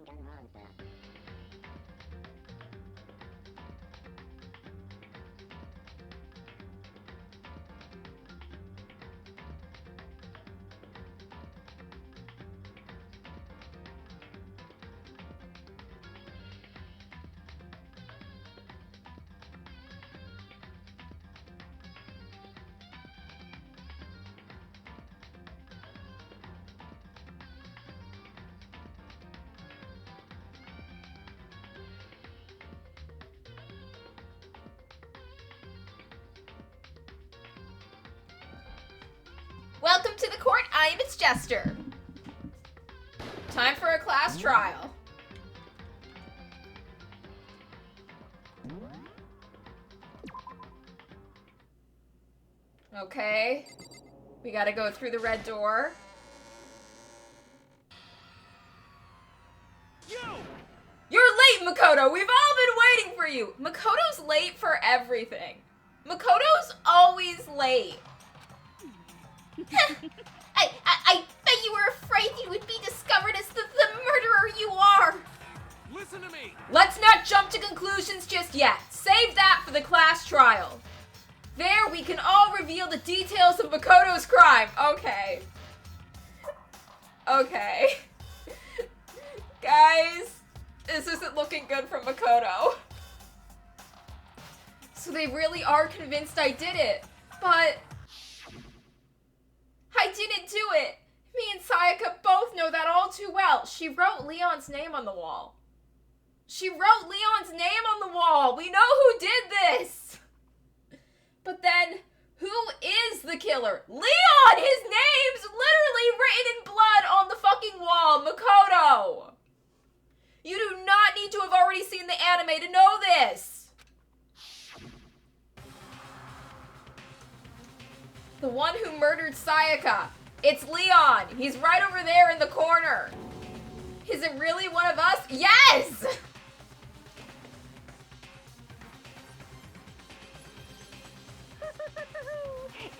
Danganronpa. Welcome to the court. I am its Jester. Time for a class trial. Okay. We gotta go through the red door. You're late, Makoto! We've all been waiting for you! Makoto's late for everything. Makoto's always late. I bet you were afraid you would be discovered as the murderer you are. Listen to me. Let's not jump to conclusions just yet. Save that for the class trial. There we can all reveal the details of Makoto's crime. Okay. Okay. Guys, this isn't looking good for Makoto. So they really are convinced I did it, but I didn't do it. Me and Sayaka both know that all too well. She wrote Leon's name on the wall. She wrote Leon's name on the wall. We know who did this. But then, who is the killer? Leon! His name's literally written in blood on the fucking wall. Makoto! You do not need to have already seen the anime to know this. The one who murdered Sayaka. It's Leon. He's right over there in the corner. Is it really one of us? Yes!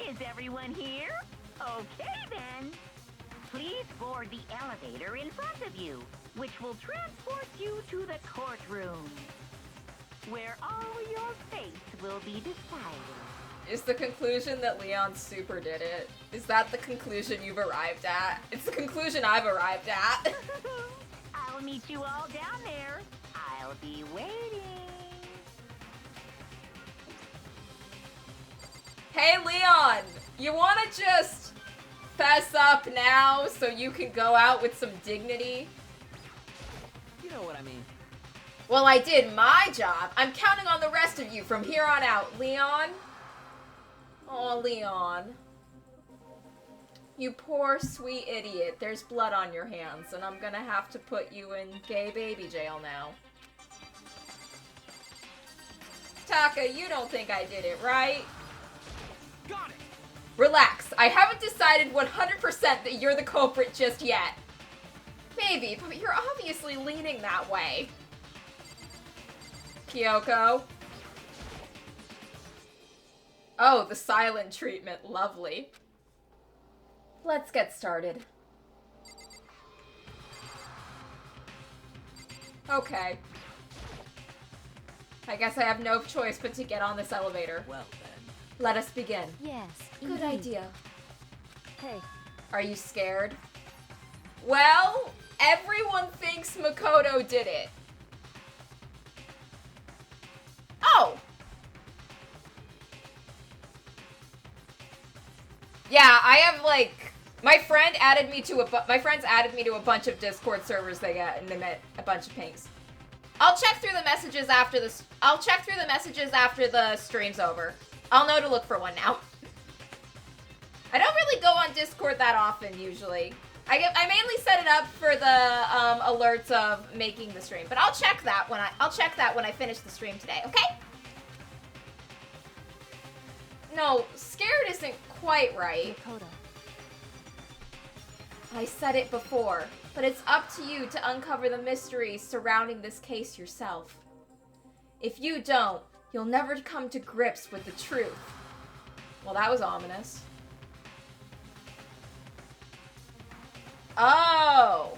Is everyone here? Okay then. Please board the elevator in front of you, which will transport you to the courtroom, where all your fates will be decided. Is the conclusion that Leon super did it? Is that the conclusion you've arrived at? It's the conclusion I've arrived at. I'll meet you all down there. I'll be waiting. Hey Leon, you wanna just fess up now so you can go out with some dignity? You know what I mean. Well, I did my job. I'm counting on the rest of you from here on out, Leon. Oh, Leon. You poor, sweet idiot. There's blood on your hands, and I'm gonna have to put you in gay baby jail now. Taka, you don't think I did it, right? Got it. Relax. I haven't decided 100% that you're the culprit just yet. Maybe, but you're obviously leaning that way. Kyoko? Oh, the silent treatment. Lovely. Let's get started. Okay. I guess I have no choice but to get on this elevator. Well then. Let us begin. Yes. Good indeed. idea. Hey, Are you scared? Well, everyone thinks Makoto did it. Oh! Yeah, I have like my friends added me to a bunch of Discord servers they get, and they met a bunch of pings. I'll check through the messages after this. I'll check through the messages after the stream's over. I'll know to look for one now. I don't really go on Discord that often usually. I mainly set it up for the alerts of making the stream, but I'll check that when I finish the stream today. Okay? No, scared isn't quite right. Makoto. I said it before, but it's up to you to uncover the mysteries surrounding this case yourself. If you don't, you'll never come to grips with the truth. Well, that was ominous. Oh.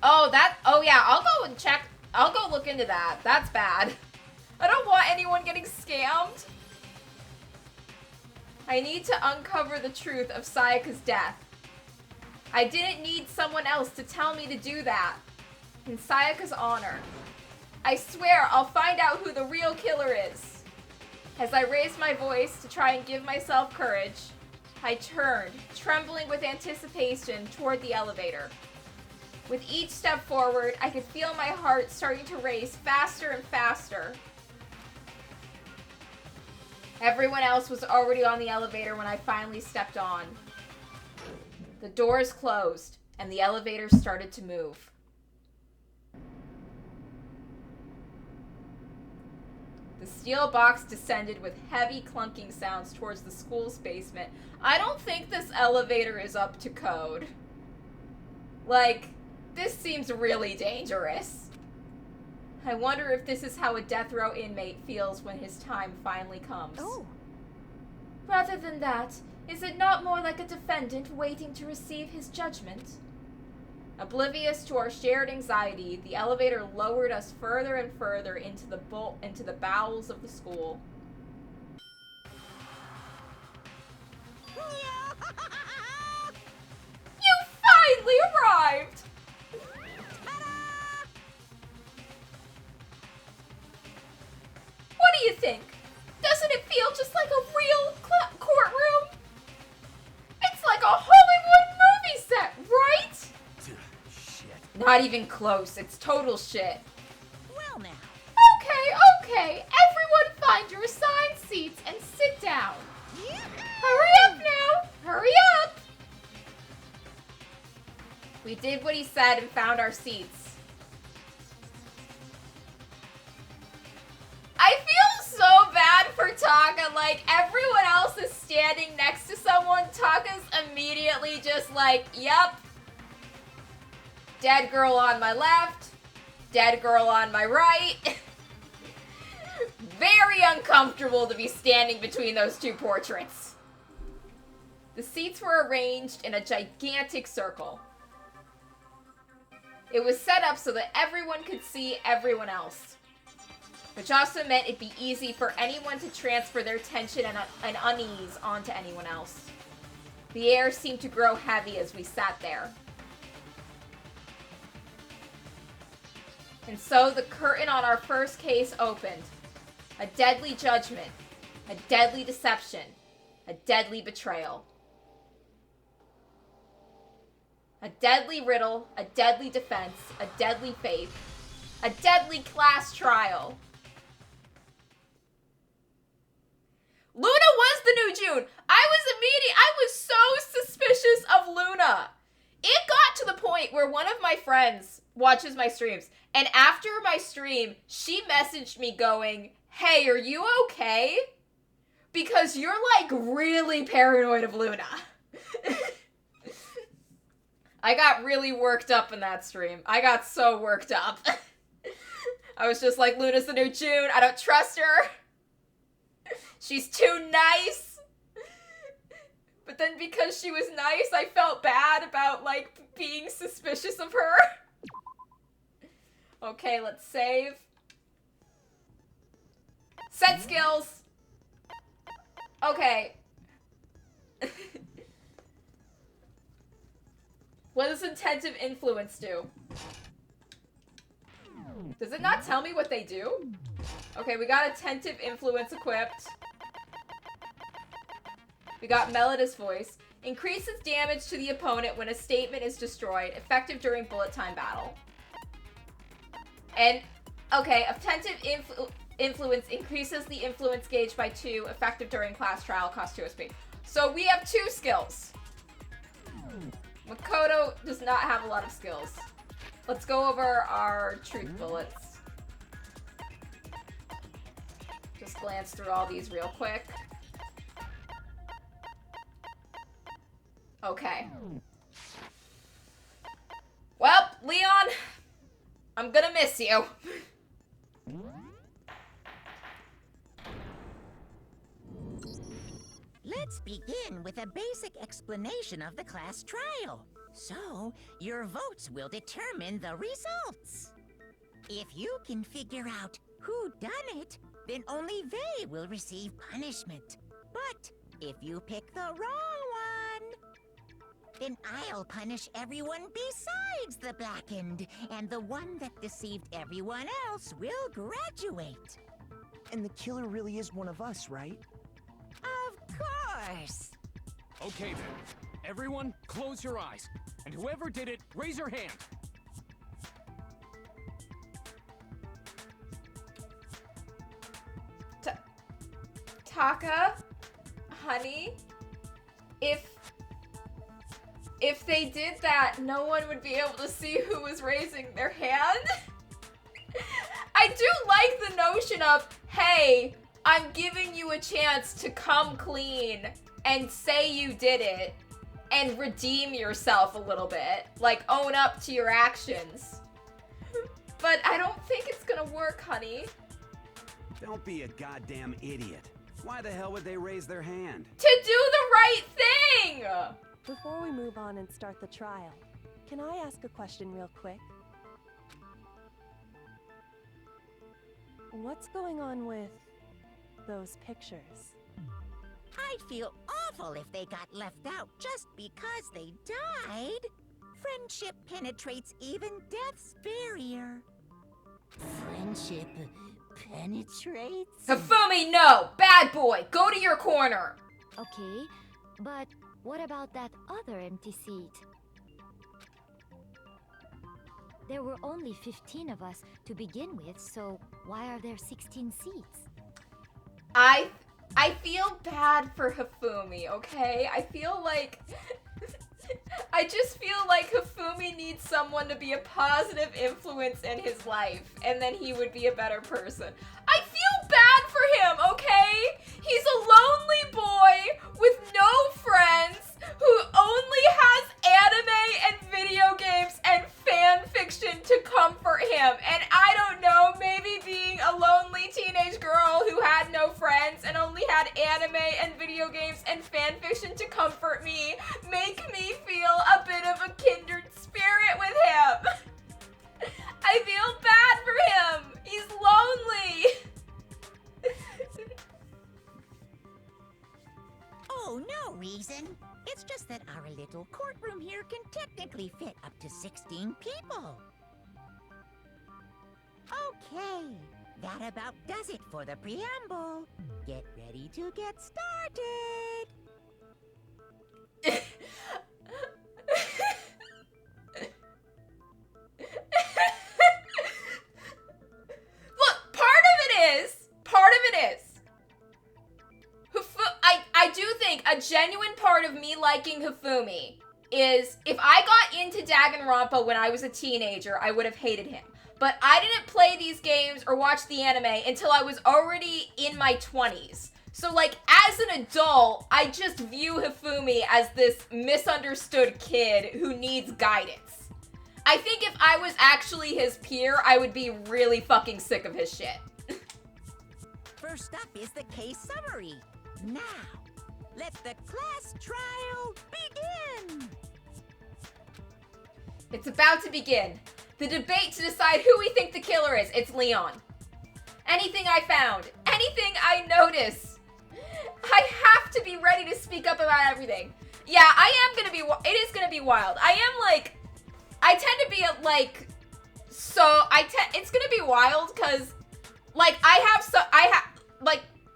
Oh yeah, I'll go and check. I'll go look into that. That's bad. I don't want anyone getting scammed. I need to uncover the truth of Sayaka's death. I didn't need someone else to tell me to do that. In Sayaka's honor. I swear I'll find out who the real killer is. As I raised my voice to try and give myself courage, I turned, trembling with anticipation, toward the elevator. With each step forward, I could feel my heart starting to race faster and faster. Everyone else was already on the elevator when I finally stepped on. The doors closed, and the elevator started to move. The steel box descended with heavy clunking sounds towards the school's basement. I don't think this elevator is up to code. Like, this seems really dangerous. I wonder if this is how a death row inmate feels when his time finally comes. Oh. Rather than that, is it not more like a defendant waiting to receive his judgment? Oblivious to our shared anxiety, the elevator lowered us further and further into the bowels of the school. You finally arrived! What do you think? Doesn't it feel just like a real courtroom? It's like a Hollywood movie set, right? Shit. Not even close. It's total shit. Well now. Okay. Everyone find your assigned seats and sit down. Hurry up now. Hurry up. We did what he said and found our seats. I feel so bad for Taka. Like, everyone else is standing next to someone. Taka's immediately just like, yep. Dead girl on my left. Dead girl on my right. Very uncomfortable to be standing between those two portraits. The seats were arranged in a gigantic circle. It was set up so that everyone could see everyone else, which also meant it'd be easy for anyone to transfer their tension and unease onto anyone else. The air seemed to grow heavy as we sat there. And so the curtain on our first case opened. A deadly judgment, a deadly deception, a deadly betrayal. A deadly riddle, a deadly defense, a deadly faith, a deadly class trial. Luna was the new June. I was so suspicious of Luna. It got to the point where one of my friends watches my streams, and after my stream, she messaged me going, "Hey, are you okay? Because you're like really paranoid of Luna." I got really worked up in that stream. I got so worked up. I was just like, Luna's the new June. I don't trust her. She's too nice. But then because she was nice, I felt bad about, like, being suspicious of her. Okay, let's save. Set skills. Okay. What does attentive influence do? Does it not tell me what they do? Okay, we got attentive influence equipped. We got Melodious Voice. Increases damage to the opponent when a statement is destroyed. Effective during bullet time battle. And, okay, attentive influence increases the influence gauge by 2. Effective during class trial. Cost 2 SP. So we have 2 skills. Makoto does not have a lot of skills. Let's go over our truth bullets. Just glance through all these real quick. Okay. Well, Leon, I'm gonna miss you. Let's begin with a basic explanation of the class trial. So, your votes will determine the results. If you can figure out who done it, then only they will receive punishment. But if you pick the wrong one, then I'll punish everyone besides the blackened, and the one that deceived everyone else will graduate. And the killer really is one of us, right? Of course. Okay then. Everyone, close your eyes. And whoever did it, raise your hand. Taka, honey, if they did that, no one would be able to see who was raising their hand. I do like the notion of, hey, I'm giving you a chance to come clean and say you did it and redeem yourself a little bit. Like, own up to your actions. But I don't think it's gonna work, honey. Don't be a goddamn idiot. Why the hell would they raise their hand? To do the right thing! Before we move on and start the trial, can I ask a question real quick? What's going on with those pictures? I'd feel awful if they got left out just because they died. Friendship penetrates even death's barrier. Friendship penetrates? Hifumi, no! Bad boy! Go to your corner! Okay, but what about that other empty seat? There were only 15 of us to begin with, so why are there 16 seats? I feel bad for Hifumi, okay? I feel like... I just feel like Hifumi needs someone to be a positive influence in his life, and then he would be a better person. I feel bad for him, okay? He's a lonely boy with no friends who only has anime and video games and fan fiction to comfort him. And I don't know, maybe being a lonely teenage girl who had no friends and only had anime and video games and fan fiction to comfort me make me feel a bit of a kindred spirit with him. I feel bad for him. He's lonely. Oh, no reason. It's just that our little courtroom here can technically fit up to 16 people. Okay, that about does it for the preamble. Get ready to get started. Look, part of it is, I do think a genuine part of me liking Hifumi is if I got into Danganronpa when I was a teenager, I would have hated him. But I didn't play these games or watch the anime until I was already in my 20s. So, like, as an adult, I just view Hifumi as this misunderstood kid who needs guidance. I think if I was actually his peer, I would be really fucking sick of his shit. First up is the case summary. Now, let the class trial begin! It's about to begin. The debate to decide who we think the killer is. It's Leon. Anything I found, anything I notice, I have to be ready to speak up about everything. Yeah, it is gonna be wild. I tend to be it's gonna be wild because, like,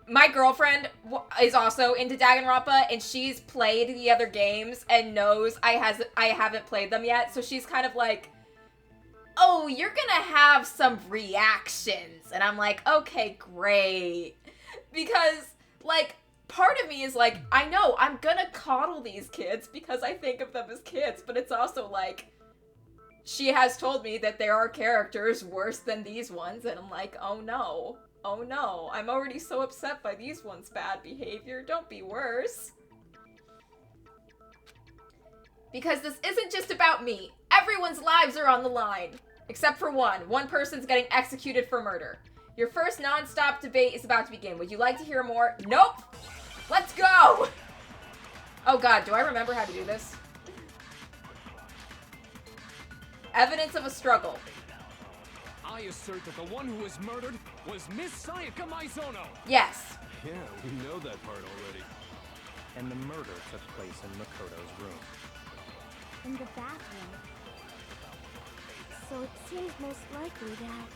my girlfriend is also into Danganronpa, and she's played the other games and knows I haven't played them yet, so she's kind of like, oh, you're gonna have some reactions. And I'm like, okay, great. Because, like, part of me is like, I know, I'm gonna coddle these kids because I think of them as kids, but it's also like, she has told me that there are characters worse than these ones, and I'm like, oh no, I'm already so upset by these ones' bad behavior, don't be worse. Because this isn't just about me. Everyone's lives are on the line. Except for one. One person's getting executed for murder. Your first non-stop debate is about to begin. Would you like to hear more? Nope! Let's go! Oh god, do I remember how to do this? Evidence of a struggle. I assert that the one who was murdered was Miss Sayaka Maizono. Yes. Yeah, we know that part already. And the murder took place in Makoto's room. In the bathroom. So it seems most likely that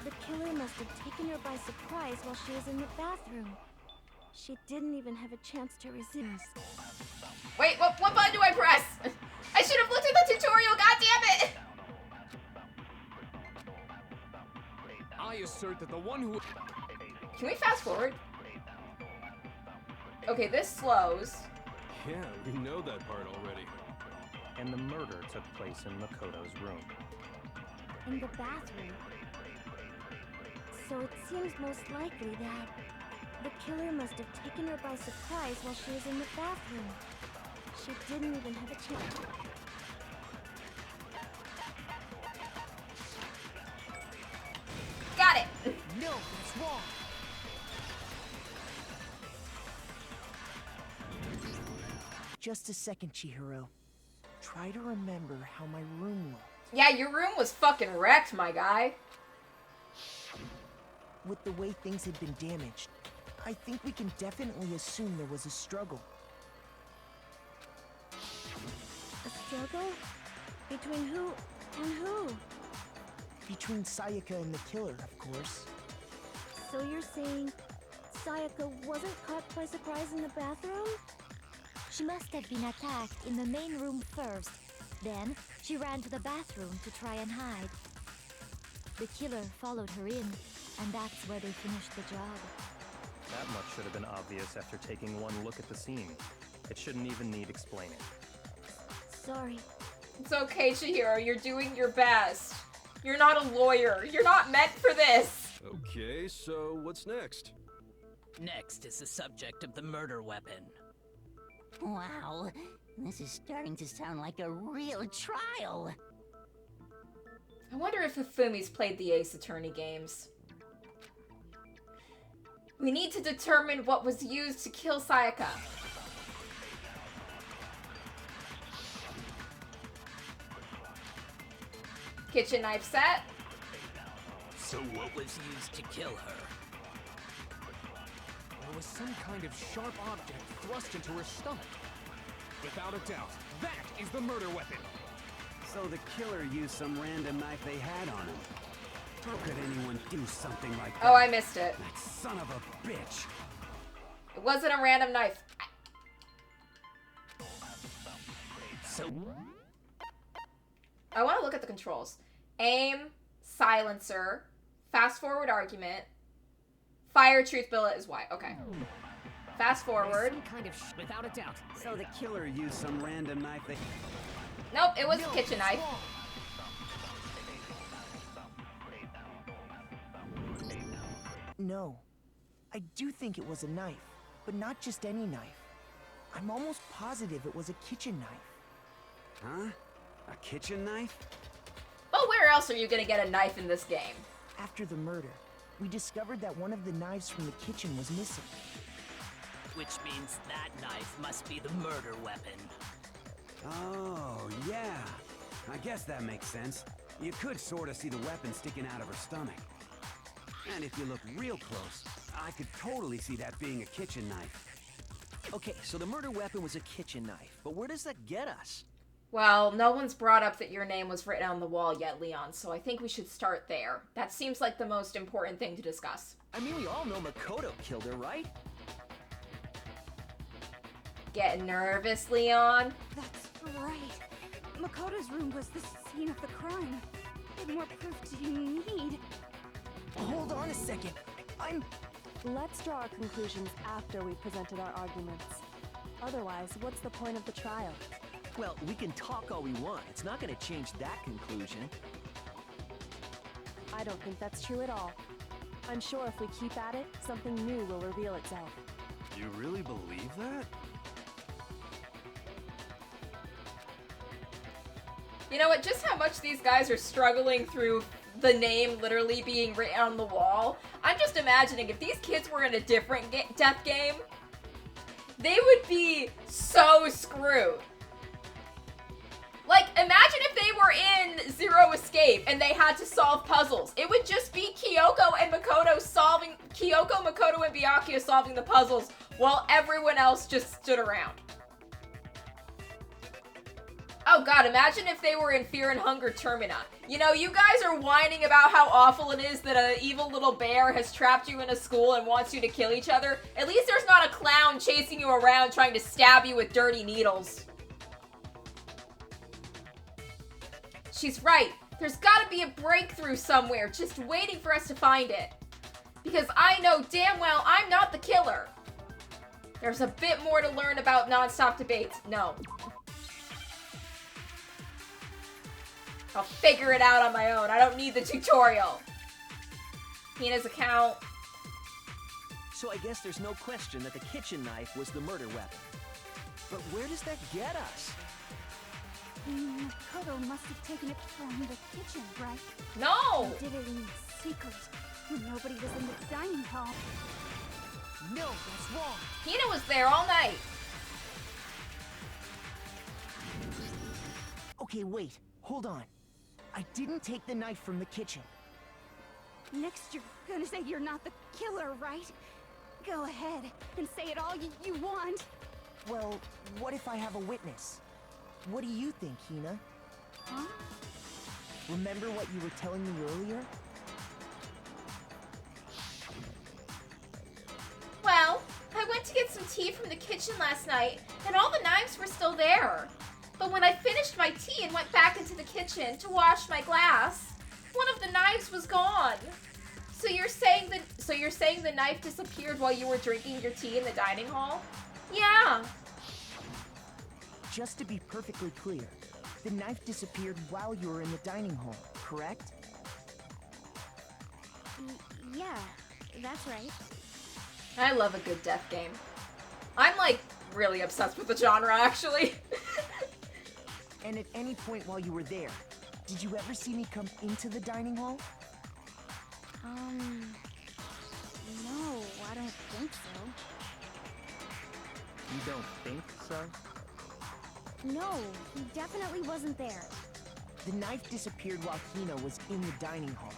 the killer must have taken her by surprise while she was in the bathroom. She didn't even have a chance to resist. Wait, what button do I press? I should have looked at the tutorial, god damn it! I assert that the one who... Can we fast forward? Okay, this slows. Yeah, we know that part already. And the murder took place in Makoto's room. In the bathroom. So it seems most likely that the killer must have taken her by surprise while she was in the bathroom. She didn't even have a chance. Got it! No, that's wrong. Just a second, Chihiro. Try to remember how my room looked. Yeah, your room was fucking wrecked, my guy. With the way things had been damaged, I think we can definitely assume there was a struggle. A struggle? Between who and who? Between Sayaka and the killer, of course. So you're saying Sayaka wasn't caught by surprise in the bathroom? She must have been attacked in the main room first. Then, she ran to the bathroom to try and hide. The killer followed her in, and that's where they finished the job. That much should have been obvious after taking one look at the scene. It shouldn't even need explaining. Sorry. It's okay, Chihiro, you're doing your best. You're not a lawyer. You're not meant for this. Okay, so what's next? Next is the subject of the murder weapon. Wow, this is starting to sound like a real trial. I wonder if Hifumi's played the Ace Attorney games. We need to determine what was used to kill Sayaka. Kitchen knife set. So what was used to kill her? There was some kind of sharp object thrust into her stomach. Without a doubt, that is the murder weapon. So the killer used some random knife they had on him. How could anyone do something like that? Oh, I missed it. That son of a bitch. It wasn't a random knife. So... I want to look at the controls. Aim, silencer, fast forward argument, fire, truth billet is Y. Okay. Fast forward. Some kind of without a doubt. So the killer used some random knife they... Nope, it was a kitchen knife. No. I do think it was a knife, but not just any knife. I'm almost positive it was a kitchen knife. Huh? A kitchen knife? Well, where else are you gonna get a knife in this game? After the murder, we discovered that one of the knives from the kitchen was missing. Which means that knife must be the murder weapon. Oh, yeah. I guess that makes sense. You could sort of see the weapon sticking out of her stomach. And if you look real close, I could totally see that being a kitchen knife. Okay, so the murder weapon was a kitchen knife, but where does that get us? Well, no one's brought up that your name was written on the wall yet, Leon, so I think we should start there. That seems like the most important thing to discuss. I mean, we all know Makoto killed her, right? Get nervous, Leon? That's right. Makoto's room was the scene of the crime. What more proof do you need? Hold on a second. Let's draw our conclusions after we've presented our arguments. Otherwise, what's the point of the trial? Well, we can talk all we want. It's not going to change that conclusion. I don't think that's true at all. I'm sure if we keep at it, something new will reveal itself. You really believe that? You know what? Just how much these guys are struggling through the name literally being written on the wall. I'm just imagining if these kids were in a different death game, they would be so screwed. Like, imagine if they were in Zero Escape and they had to solve puzzles. It would just be Kyoko, Makoto, and Byakuya solving the puzzles while everyone else just stood around. Oh god, imagine if they were in Fear and Hunger Termina. You know, you guys are whining about how awful it is that an evil little bear has trapped you in a school and wants you to kill each other. At least there's not a clown chasing you around trying to stab you with dirty needles. She's right. There's gotta be a breakthrough somewhere, just waiting for us to find it. Because I know damn well I'm not the killer. There's a bit more to learn about non-stop debates. No. I'll figure it out on my own. I don't need the tutorial. Hina's account. So I guess there's no question that the kitchen knife was the murder weapon. But where does that get us? Makoto must have taken it from the kitchen, right? No! He did it in secret, when nobody was in the dining hall. No, that's wrong. Hina was there all night. Okay, wait. Hold on. I didn't take the knife from the kitchen. Next you're gonna say you're not the killer, right? Go ahead and say it all you want. Well, what if I have a witness? What do you think, Hina? Huh? Remember what you were telling me earlier? Well, I went to get some tea from the kitchen last night, and all the knives were still there. But when I finished my tea and went back into the kitchen to wash my glass, one of the knives was gone. So you're saying the knife disappeared while you were drinking your tea in the dining hall? Yeah. Just to be perfectly clear, the knife disappeared while you were in the dining hall, correct? Yeah, that's right. I love a good death game. I'm like really obsessed with the genre, actually. And at any point while you were there, did you ever see me come into the dining hall? No, I don't think so. You don't think so? No, he definitely wasn't there. The knife disappeared while Hina was in the dining hall,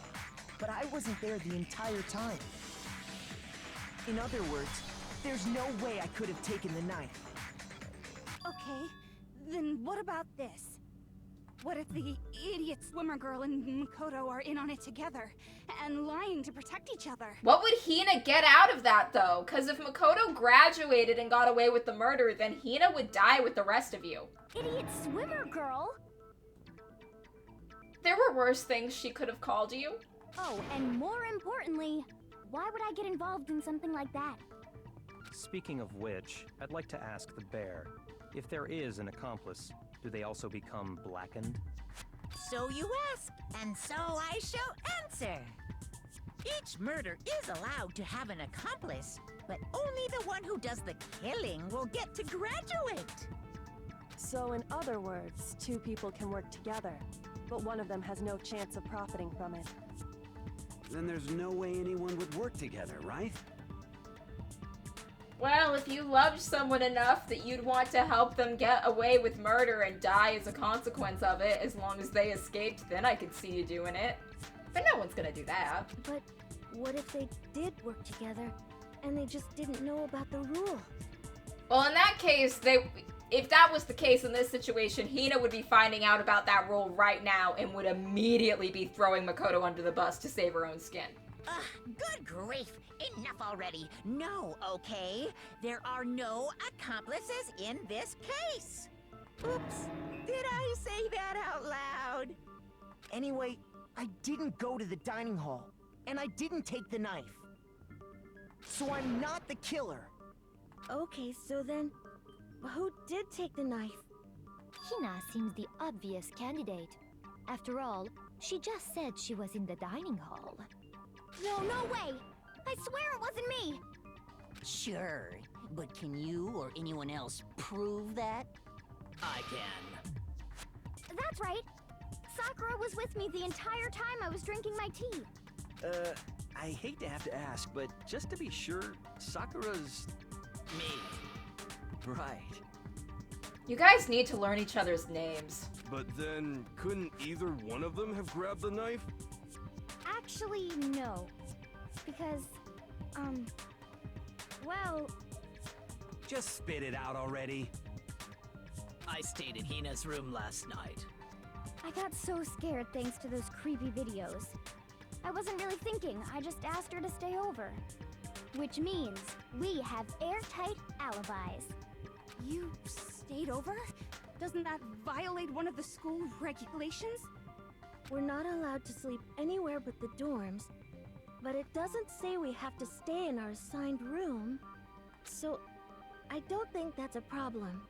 but I wasn't there the entire time. In other words, there's no way I could have taken the knife. Okay, then what about this? What if the idiot swimmer girl and Makoto are in on it together and lying to protect each other? What would Hina get out of that, though? Because if Makoto graduated and got away with the murder, then Hina would die with the rest of you. Idiot swimmer girl? There were worse things she could have called you. Oh, and more importantly, why would I get involved in something like that? Speaking of which, I'd like to ask the bear, if there is an accomplice, do they also become blackened? So you ask, and so I shall answer. Each murder is allowed to have an accomplice, but only the one who does the killing will get to graduate. So in other words, two people can work together, but one of them has no chance of profiting from it. Then there's no way anyone would work together, right? Well, if you loved someone enough that you'd want to help them get away with murder and die as a consequence of it, as long as they escaped, then I could see you doing it. But no one's gonna do that. But what if they did work together, and they just didn't know about the rule? Well, in that case, if that was the case in this situation, Hina would be finding out about that rule right now and would immediately be throwing Makoto under the bus to save her own skin. Good grief! Enough already! No, okay? There are no accomplices in this case! Oops! Did I say that out loud? Anyway, I didn't go to the dining hall, and I didn't take the knife. So I'm not the killer. Okay, so then, who did take the knife? Hina seems the obvious candidate. After all, she just said she was in the dining hall. No way! I swear it wasn't me! Sure, but can you or anyone else prove that? I can. That's right! Sakura was with me the entire time I was drinking my tea. I hate to have to ask, but just to be sure, Sakura's... Me. Right. You guys need to learn each other's names. But then, couldn't either one of them have grabbed the knife? Actually, no. Because, well... Just spit it out already. I stayed in Hina's room last night. I got so scared thanks to those creepy videos. I wasn't really thinking, I just asked her to stay over. Which means we have airtight alibis. You stayed over? Doesn't that violate one of the school regulations? We're not allowed to sleep anywhere but the dorms, but it doesn't say we have to stay in our assigned room. So, I don't think that's a problem.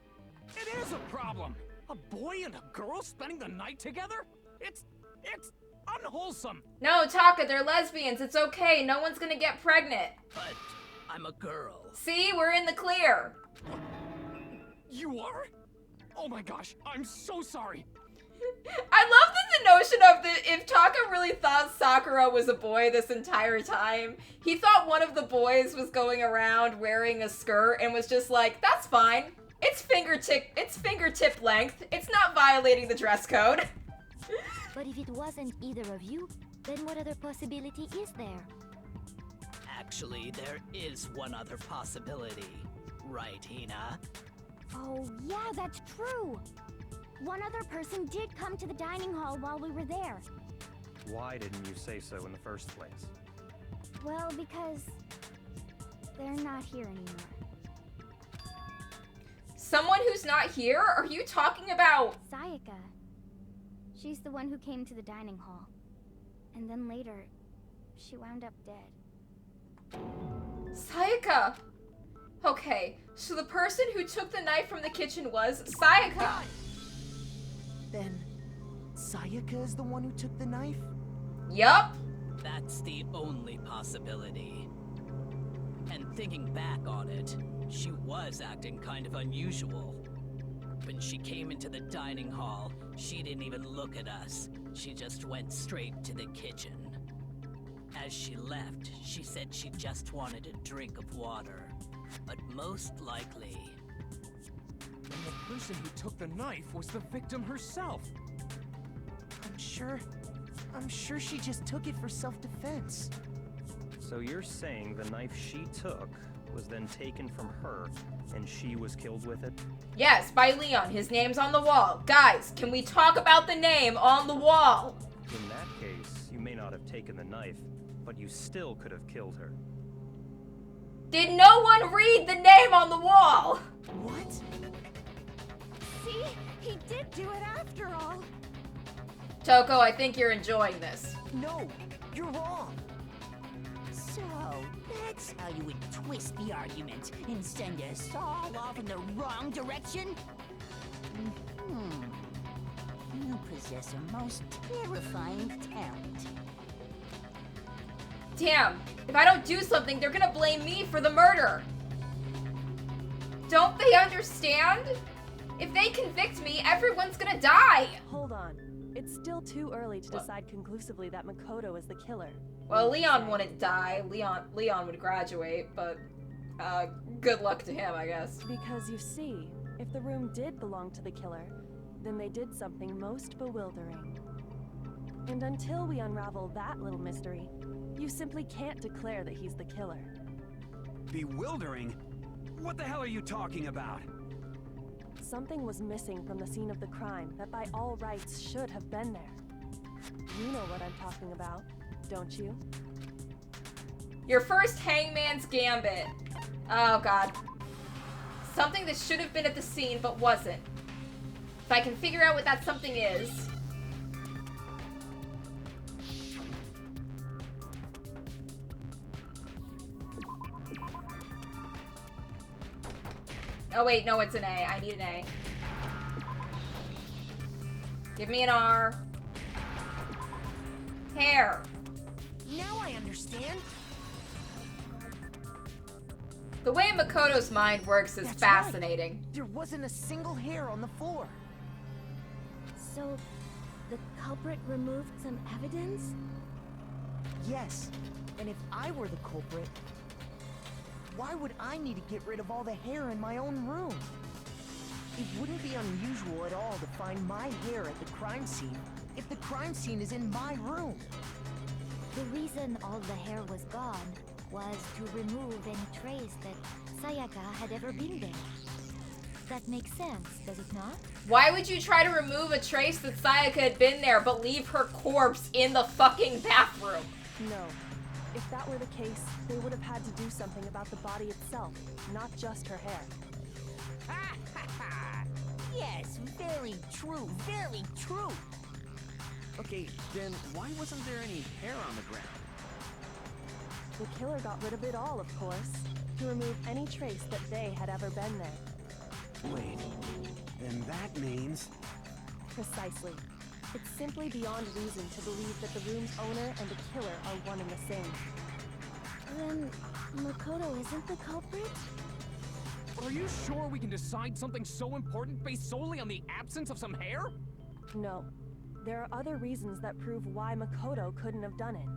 It is a problem! A boy and a girl spending the night together? It's unwholesome! No, Taka, they're lesbians. It's okay. No one's gonna get pregnant. But I'm a girl. See? We're in the clear. You are? Oh my gosh, I'm so sorry. I love the notion of if Taka really thought Sakura was a boy this entire time, he thought one of the boys was going around wearing a skirt and was just like, that's fine. It's fingertip length. It's not violating the dress code. But if it wasn't either of you, then what other possibility is there? Actually, there is one other possibility. Right, Hina? Oh, yeah, that's true. One other person did come to the dining hall while we were there. Why didn't you say so in the first place? Well, because they're not here anymore. Someone who's not here? Are you talking about... Sayaka. She's the one who came to the dining hall. And then later, she wound up dead. Sayaka! Okay, so the person who took the knife from the kitchen was Sayaka. Then, Sayaka is the one who took the knife? Yup. That's the only possibility. And thinking back on it, she was acting kind of unusual. When she came into the dining hall, she didn't even look at us. She just went straight to the kitchen. As she left, she said she just wanted a drink of water. But most likely... Then the person who took the knife was the victim herself. I'm sure she just took it for self-defense. So you're saying the knife she took was then taken from her, and she was killed with it? Yes, by Leon. His name's on the wall. Guys, can we talk about the name on the wall? In that case, you may not have taken the knife, but you still could have killed her. Did no one read the name on the wall? What? See? He did do it after all. Toko, I think you're enjoying this. No, you're wrong. So, that's how you would twist the argument and send us all off in the wrong direction? You possess a most terrifying talent. Damn, if I don't do something, they're gonna blame me for the murder. Don't they understand? If they convict me, everyone's gonna die. Hold on. It's still too early to decide conclusively that Makoto is the killer. Well, Leon wouldn't die. Leon would graduate, but good luck to him, I guess. Because you see, if the room did belong to the killer, then they did something most bewildering. And until we unravel that little mystery, you simply can't declare that he's the killer. Bewildering? What the hell are you talking about? Something was missing from the scene of the crime that by all rights should have been there. You know what I'm talking about, don't you? Your first Hangman's Gambit. Oh god. Something that should have been at the scene but wasn't. If I can figure out what that something is. Oh wait, no, it's an A. I need an A. Give me an R. Hair. Now I understand. The way Makoto's mind works is That's fascinating. Right. There wasn't a single hair on the floor. So, the culprit removed some evidence? Yes, and if I were the culprit, why would I need to get rid of all the hair in my own room? It wouldn't be unusual at all to find my hair at the crime scene if the crime scene is in my room. The reason all the hair was gone was to remove any trace that Sayaka had ever been there. That makes sense, does it not? Why would you try to remove a trace that Sayaka had been there but leave her corpse in the fucking bathroom? No. If that were the case, they would have had to do something about the body itself, not just her hair. Ha ha ha! Yes, very true, very true! Okay, then why wasn't there any hair on the ground? The killer got rid of it all, of course, to remove any trace that they had ever been there. Wait, then that means... Precisely. It's simply beyond reason to believe that the room's owner and the killer are one and the same. Then Makoto isn't the culprit? Are you sure we can decide something so important based solely on the absence of some hair? No. There are other reasons that prove why Makoto couldn't have done it.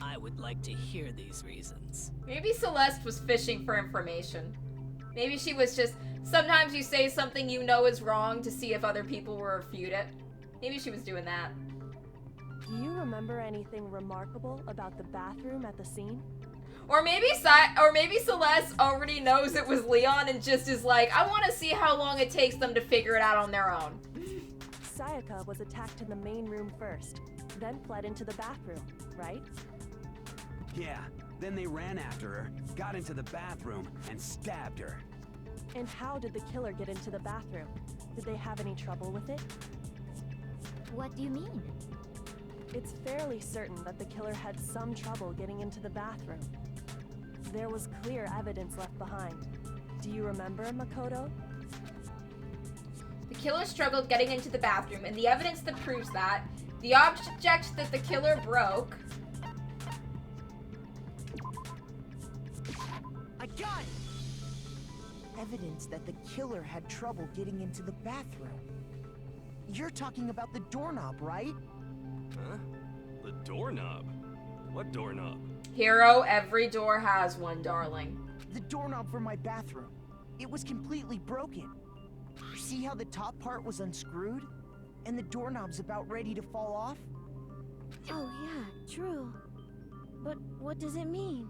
I would like to hear these reasons. Maybe Celeste was fishing for information. Maybe she was just... Sometimes you say something you know is wrong to see if other people will refute it. Maybe she was doing that. Do you remember anything remarkable about the bathroom at the scene? Or maybe Celeste already knows it was Leon and just is like, I want to see how long it takes them to figure it out on their own. Sayaka was attacked in the main room first, then fled into the bathroom, right? Yeah, then they ran after her, got into the bathroom, and stabbed her. And how did the killer get into the bathroom? Did they have any trouble with it? What do you mean? It's fairly certain that the killer had some trouble getting into the bathroom. There was clear evidence left behind. Do you remember, Makoto? The killer struggled getting into the bathroom, and the evidence that proves that, the object that the killer broke... I got it! Evidence that the killer had trouble getting into the bathroom. You're talking about the doorknob, right? Huh? The doorknob? What doorknob? Hero, every door has one, darling. The doorknob for my bathroom. It was completely broken. See how the top part was unscrewed? And the doorknob's about ready to fall off? Oh yeah, true. But what does it mean?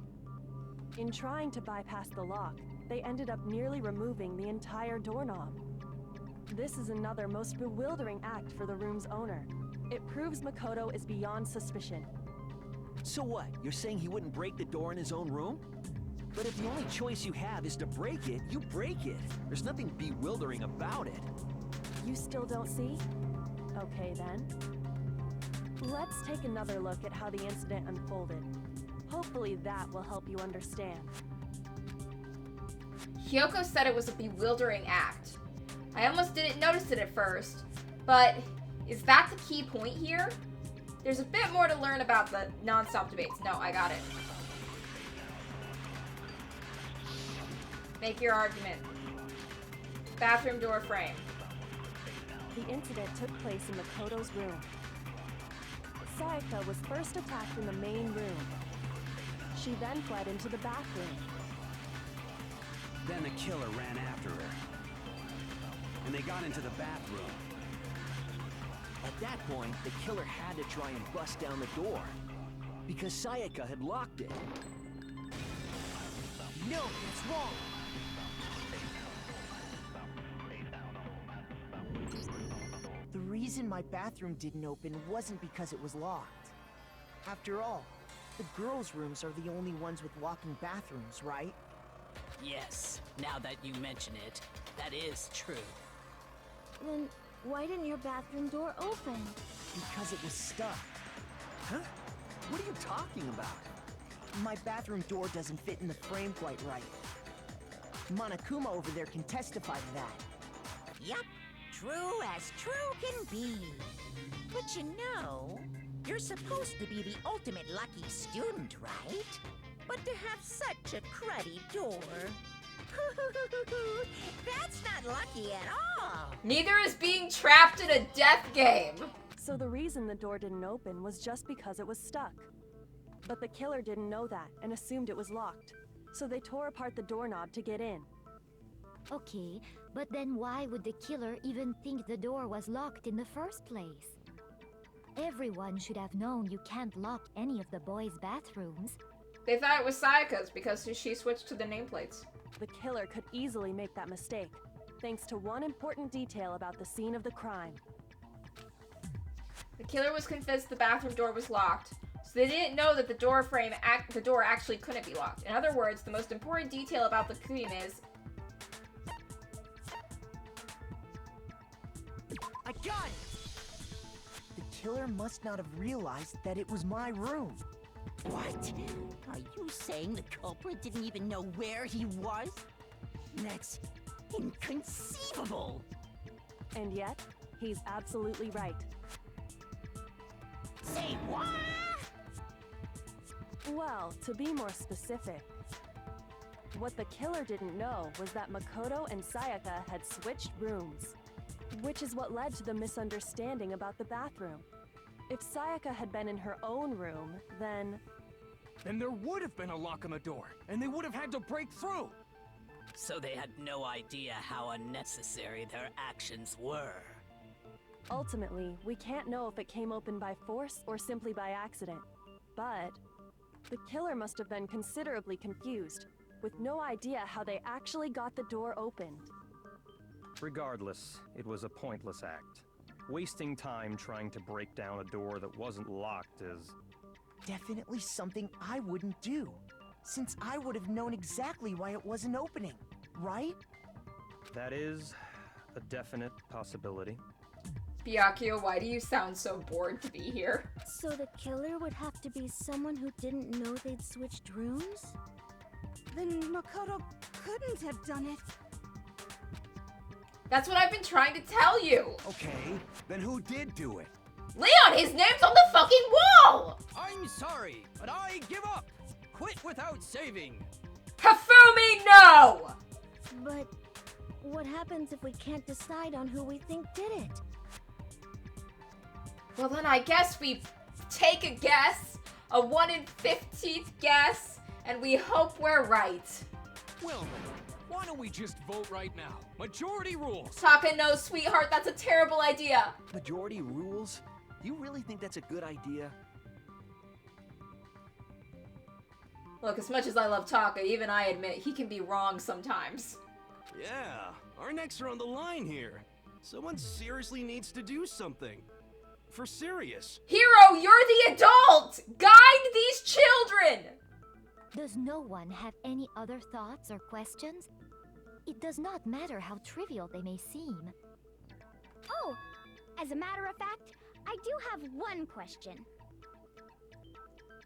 In trying to bypass the lock, they ended up nearly removing the entire doorknob. This is another most bewildering act for the room's owner. It proves Makoto is beyond suspicion. So what? You're saying he wouldn't break the door in his own room? But if the only choice you have is to break it, you break it. There's nothing bewildering about it. You still don't see? Okay then. Let's take another look at how the incident unfolded. Hopefully that will help you understand. Hyoko said it was a bewildering act. I almost didn't notice it at first, but is that the key point here? There's a bit more to learn about the non-stop debates. No, I got it. Make your argument. Bathroom door frame. The incident took place in Makoto's room. Sayaka was first attacked in the main room. She then fled into the bathroom. Then the killer ran after her. And they got into the bathroom. At that point, the killer had to try and bust down the door. Because Sayaka had locked it. No, that's wrong! The reason my bathroom didn't open wasn't because it was locked. After all, the girls' rooms are the only ones with walk-in bathrooms, right? Yes, now that you mention it, that is true. Then why didn't your bathroom door open? Because it was stuck. Huh? What are you talking about? My bathroom door doesn't fit in the frame quite right. Monokuma over there can testify to that. Yup, true as true can be. But you know, you're supposed to be the ultimate lucky student, right? But to have such a cruddy door... That's not lucky at all! Neither is being trapped in a death game. So the reason the door didn't open was just because it was stuck. But the killer didn't know that and assumed it was locked. So they tore apart the doorknob to get in. Okay, but then why would the killer even think the door was locked in the first place? Everyone should have known you can't lock any of the boys' bathrooms. They thought it was Sayaka's because she switched to the nameplates. The killer could easily make that mistake, thanks to one important detail about the scene of the crime. The killer was convinced the bathroom door was locked, so they didn't know that the door actually couldn't be locked. In other words, the most important detail about the crime is... I got it! The killer must not have realized that it was my room. What? Are you saying the culprit didn't even know where he was? That's inconceivable! And yet, he's absolutely right. Say what? Well, to be more specific, what the killer didn't know was that Makoto and Sayaka had switched rooms, which is what led to the misunderstanding about the bathroom. If Sayaka had been in her own room, then there would have been a lock on the door, and they would have had to break through! So they had no idea how unnecessary their actions were. ultimately, we can't know if it came open by force or simply by accident. But the killer must have been considerably confused, with no idea how they actually got the door opened. Regardless, it was a pointless act. Wasting time trying to break down a door that wasn't locked is... definitely something I wouldn't do, since I would have known exactly why it wasn't opening, right? That is a definite possibility. Byakuya, why do you sound so bored to be here? So the killer would have to be someone who didn't know they'd switched rooms? Then Makoto couldn't have done it. That's what I've been trying to tell you! Okay, then who did do it? Leon, his name's on the fucking wall! I'm sorry, but I give up! Quit without saving! Hifumi, no! But what happens if we can't decide on who we think did it? Well, then I guess we take a guess, a 1 in 15th guess, and we hope we're right. Well, why don't we just vote right now? Majority rules! Taka, no, sweetheart, that's a terrible idea. Majority rules? You really think that's a good idea? Look, as much as I love Taka, even I admit he can be wrong sometimes. Yeah, our necks are on the line here. Someone seriously needs to do something. For serious. Hero, you're the adult! Guide these children! Does no one have any other thoughts or questions? It does not matter how trivial they may seem. Oh, as a matter of fact, I do have one question.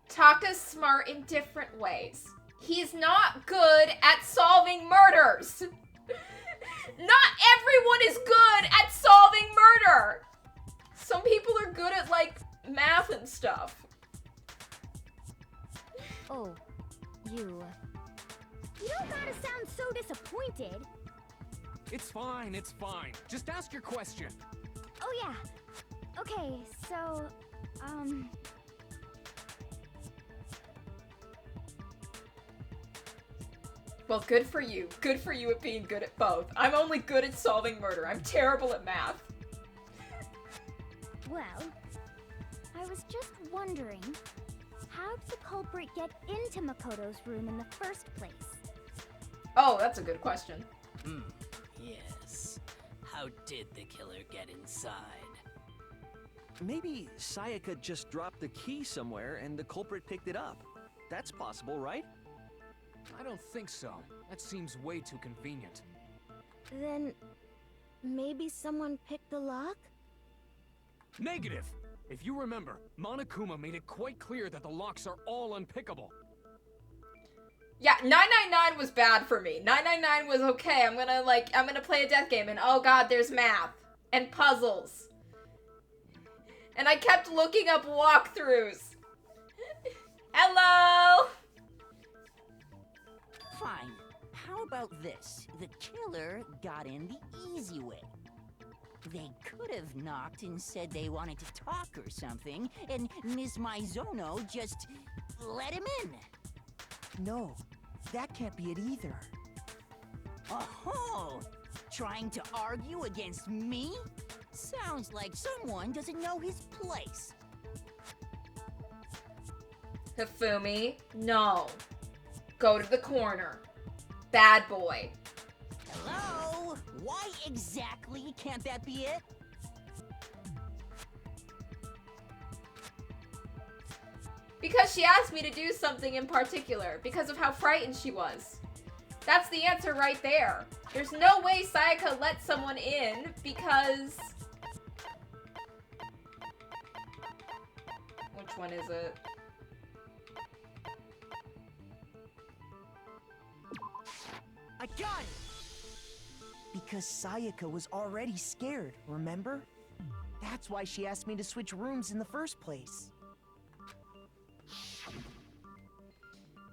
Taka's smart in different ways. He's not good at solving murders. Not everyone is good at solving murder. Some people are good at, like, math and stuff. Oh, you... You don't gotta sound so disappointed. It's fine, it's fine. Just ask your question. Oh yeah. Okay, so, Well, good for you. Good for you at being good at both. I'm only good at solving murder. I'm terrible at math. Well, I was just wondering, how did the culprit get into Makoto's room in the first place? Oh, that's a good question. Yes. How did the killer get inside? Maybe Sayaka just dropped the key somewhere and the culprit picked it up. That's possible, right? I don't think so. That seems way too convenient. Then maybe someone picked the lock? Negative! If you remember, Monokuma made it quite clear that the locks are all unpickable. Yeah, 999 was bad for me. 999 was okay. I'm gonna play a death game and oh god, there's math. And puzzles. And I kept looking up walkthroughs. Hello! Fine. How about this? The killer got in the easy way. They could have knocked and said they wanted to talk or something, and Miss Maizono just let him in. No, that can't be it either. Oh, trying to argue against me? Sounds like someone doesn't know his place. Hifumi, no. Go to the corner. Bad boy. Hello? Why exactly can't that be it? Because she asked me to do something in particular, because of how frightened she was. That's the answer right there. There's no way Sayaka let someone in because... Which one is it? I got it! Because Sayaka was already scared, remember? That's why she asked me to switch rooms in the first place.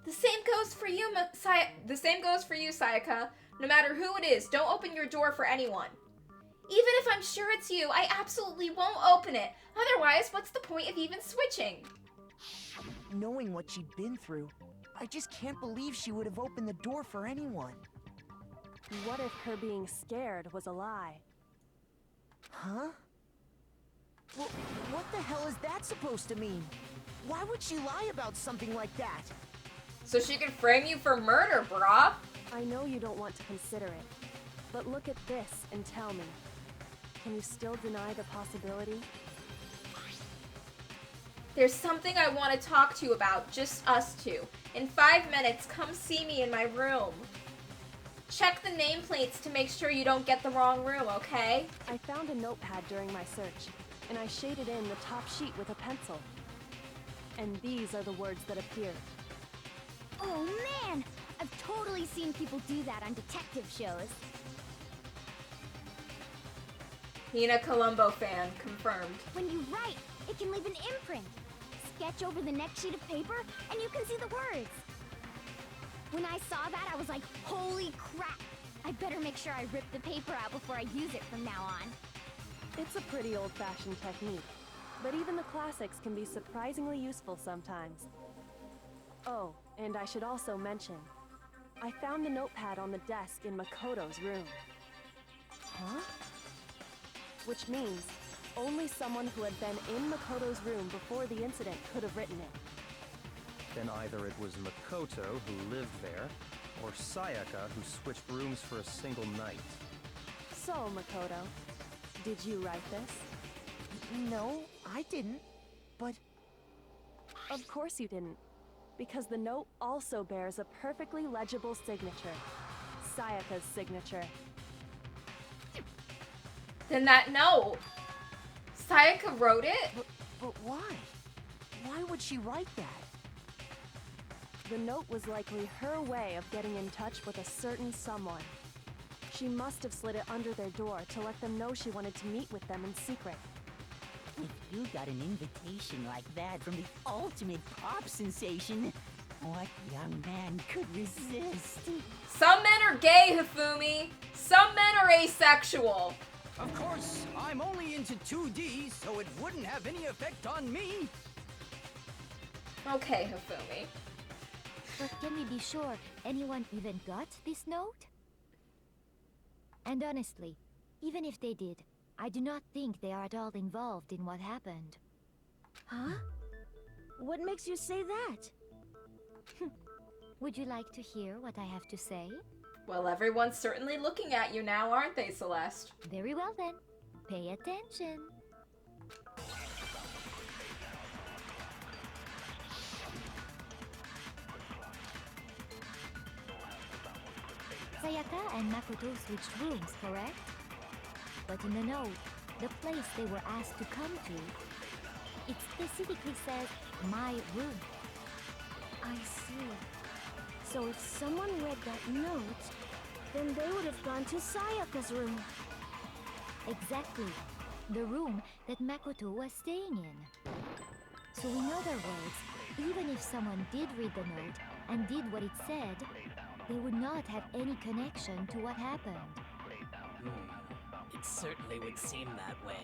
The same goes for you, Sayaka. No matter who it is, don't open your door for anyone. Even if I'm sure it's you, I absolutely won't open it. Otherwise, what's the point of even switching? Knowing what she'd been through, I just can't believe she would have opened the door for anyone. What if her being scared was a lie? Huh? Well, what the hell is that supposed to mean? Why would she lie about something like that? So she can frame you for murder, brah. I know you don't want to consider it, but look at this and tell me. Can you still deny the possibility? There's something I want to talk to you about, just us two. In 5 minutes, come see me in my room. Check the nameplates to make sure you don't get the wrong room, okay? I found a notepad during my search, and I shaded in the top sheet with a pencil. And these are the words that appeared. Oh man! I've totally seen people do that on detective shows. Nina Columbo fan, confirmed. When you write, it can leave an imprint. Sketch over the next sheet of paper, and you can see the words. When I saw that, I was like, holy crap! I better make sure I rip the paper out before I use it from now on. It's a pretty old-fashioned technique, but even the classics can be surprisingly useful sometimes. Oh, and I should also mention, I found the notepad on the desk in Makoto's room. Huh? Which means only someone who had been in Makoto's room before the incident could have written it. Then either it was Makoto who lived there, or Sayaka who switched rooms for a single night. So, Makoto, did you write this? No, I didn't. But... Of course you didn't. Because the note also bears a perfectly legible signature. Sayaka's signature. Then that note, Sayaka wrote it? But why? Why would she write that? The note was likely her way of getting in touch with a certain someone. She must have slid it under their door to let them know she wanted to meet with them in secret. If you got an invitation like that from the ultimate pop sensation, what young man could resist? Some men are gay, Hifumi. Some men are asexual. Of course, I'm only into 2D, so it wouldn't have any effect on me. Okay, Hifumi. But can we be sure anyone even got this note? And honestly, even if they did, I do not think they are at all involved in what happened. Huh? What makes you say that? Would you like to hear what I have to say? Well, everyone's certainly looking at you now, aren't they, Celeste? Very well then. Pay attention. Sayaka and Makoto switched rooms, correct? But in the note, the place they were asked to come to, it specifically says, my room. I see. So if someone read that note, then they would have gone to Sayaka's room. Exactly. The room that Makoto was staying in. So in other words, even if someone did read the note and did what it said, they would not have any connection to what happened. It certainly would seem that way.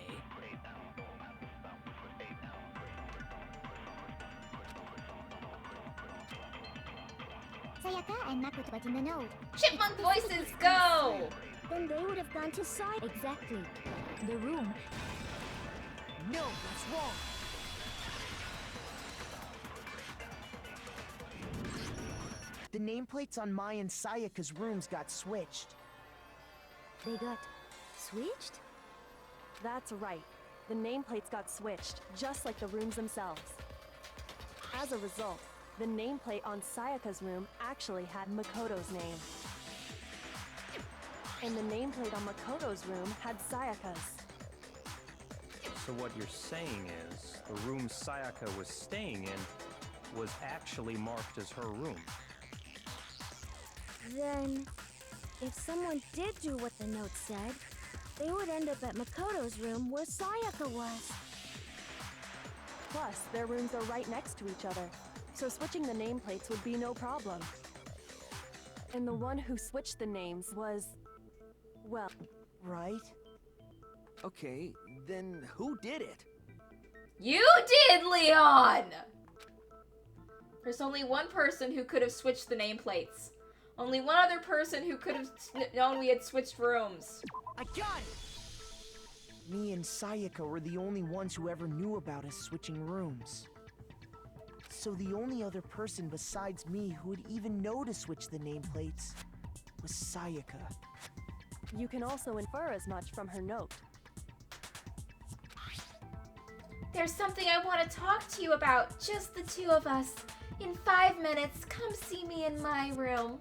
Sayaka and Makoto was in the node. Chipmunk voices, go! Then they would have gone to side. Exactly. The room. No, that's wrong. The nameplates on Mai and Sayaka's rooms got switched. They got switched? That's right. The nameplates got switched, just like the rooms themselves. As a result, the nameplate on Sayaka's room actually had Makoto's name. And the nameplate on Makoto's room had Sayaka's. So what you're saying is, the room Sayaka was staying in was actually marked as her room. Then, if someone did do what the note said, they would end up at Makoto's room where Sayaka was. Plus, their rooms are right next to each other, so switching the nameplates would be no problem. And the one who switched the names was... well... Right? Okay, then who did it? You did, Leon! There's only one person who could have switched the nameplates. Only one other person who could have known we had switched rooms. I got it! Me and Sayaka were the only ones who ever knew about us switching rooms. So the only other person besides me who would even know to switch the nameplates was Sayaka. You can also infer as much from her note. There's something I want to talk to you about, just the two of us. In 5 minutes, come see me in my room.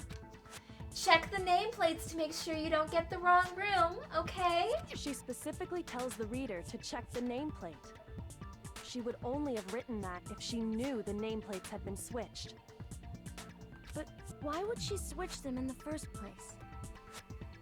Check the nameplates to make sure you don't get the wrong room, okay? She specifically tells the reader to check the nameplate. She would only have written that if she knew the nameplates had been switched. But why would she switch them in the first place?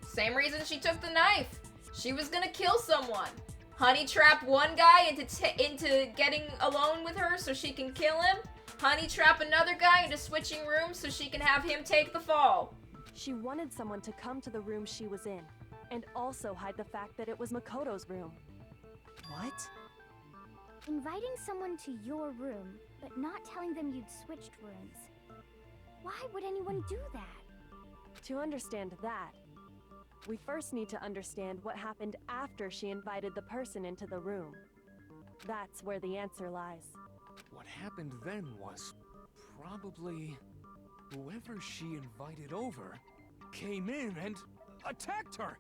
Same reason she took the knife. She was gonna kill someone. Honey trap one guy into getting alone with her so she can kill him. Honey trap another guy into switching rooms so she can have him take the fall. She wanted someone to come to the room she was in, and also hide the fact that it was Makoto's room. What? Inviting someone to your room, but not telling them you'd switched rooms. Why would anyone do that? To understand that, we first need to understand what happened after she invited the person into the room. That's where the answer lies. What happened then was probably whoever she invited over came in and attacked her.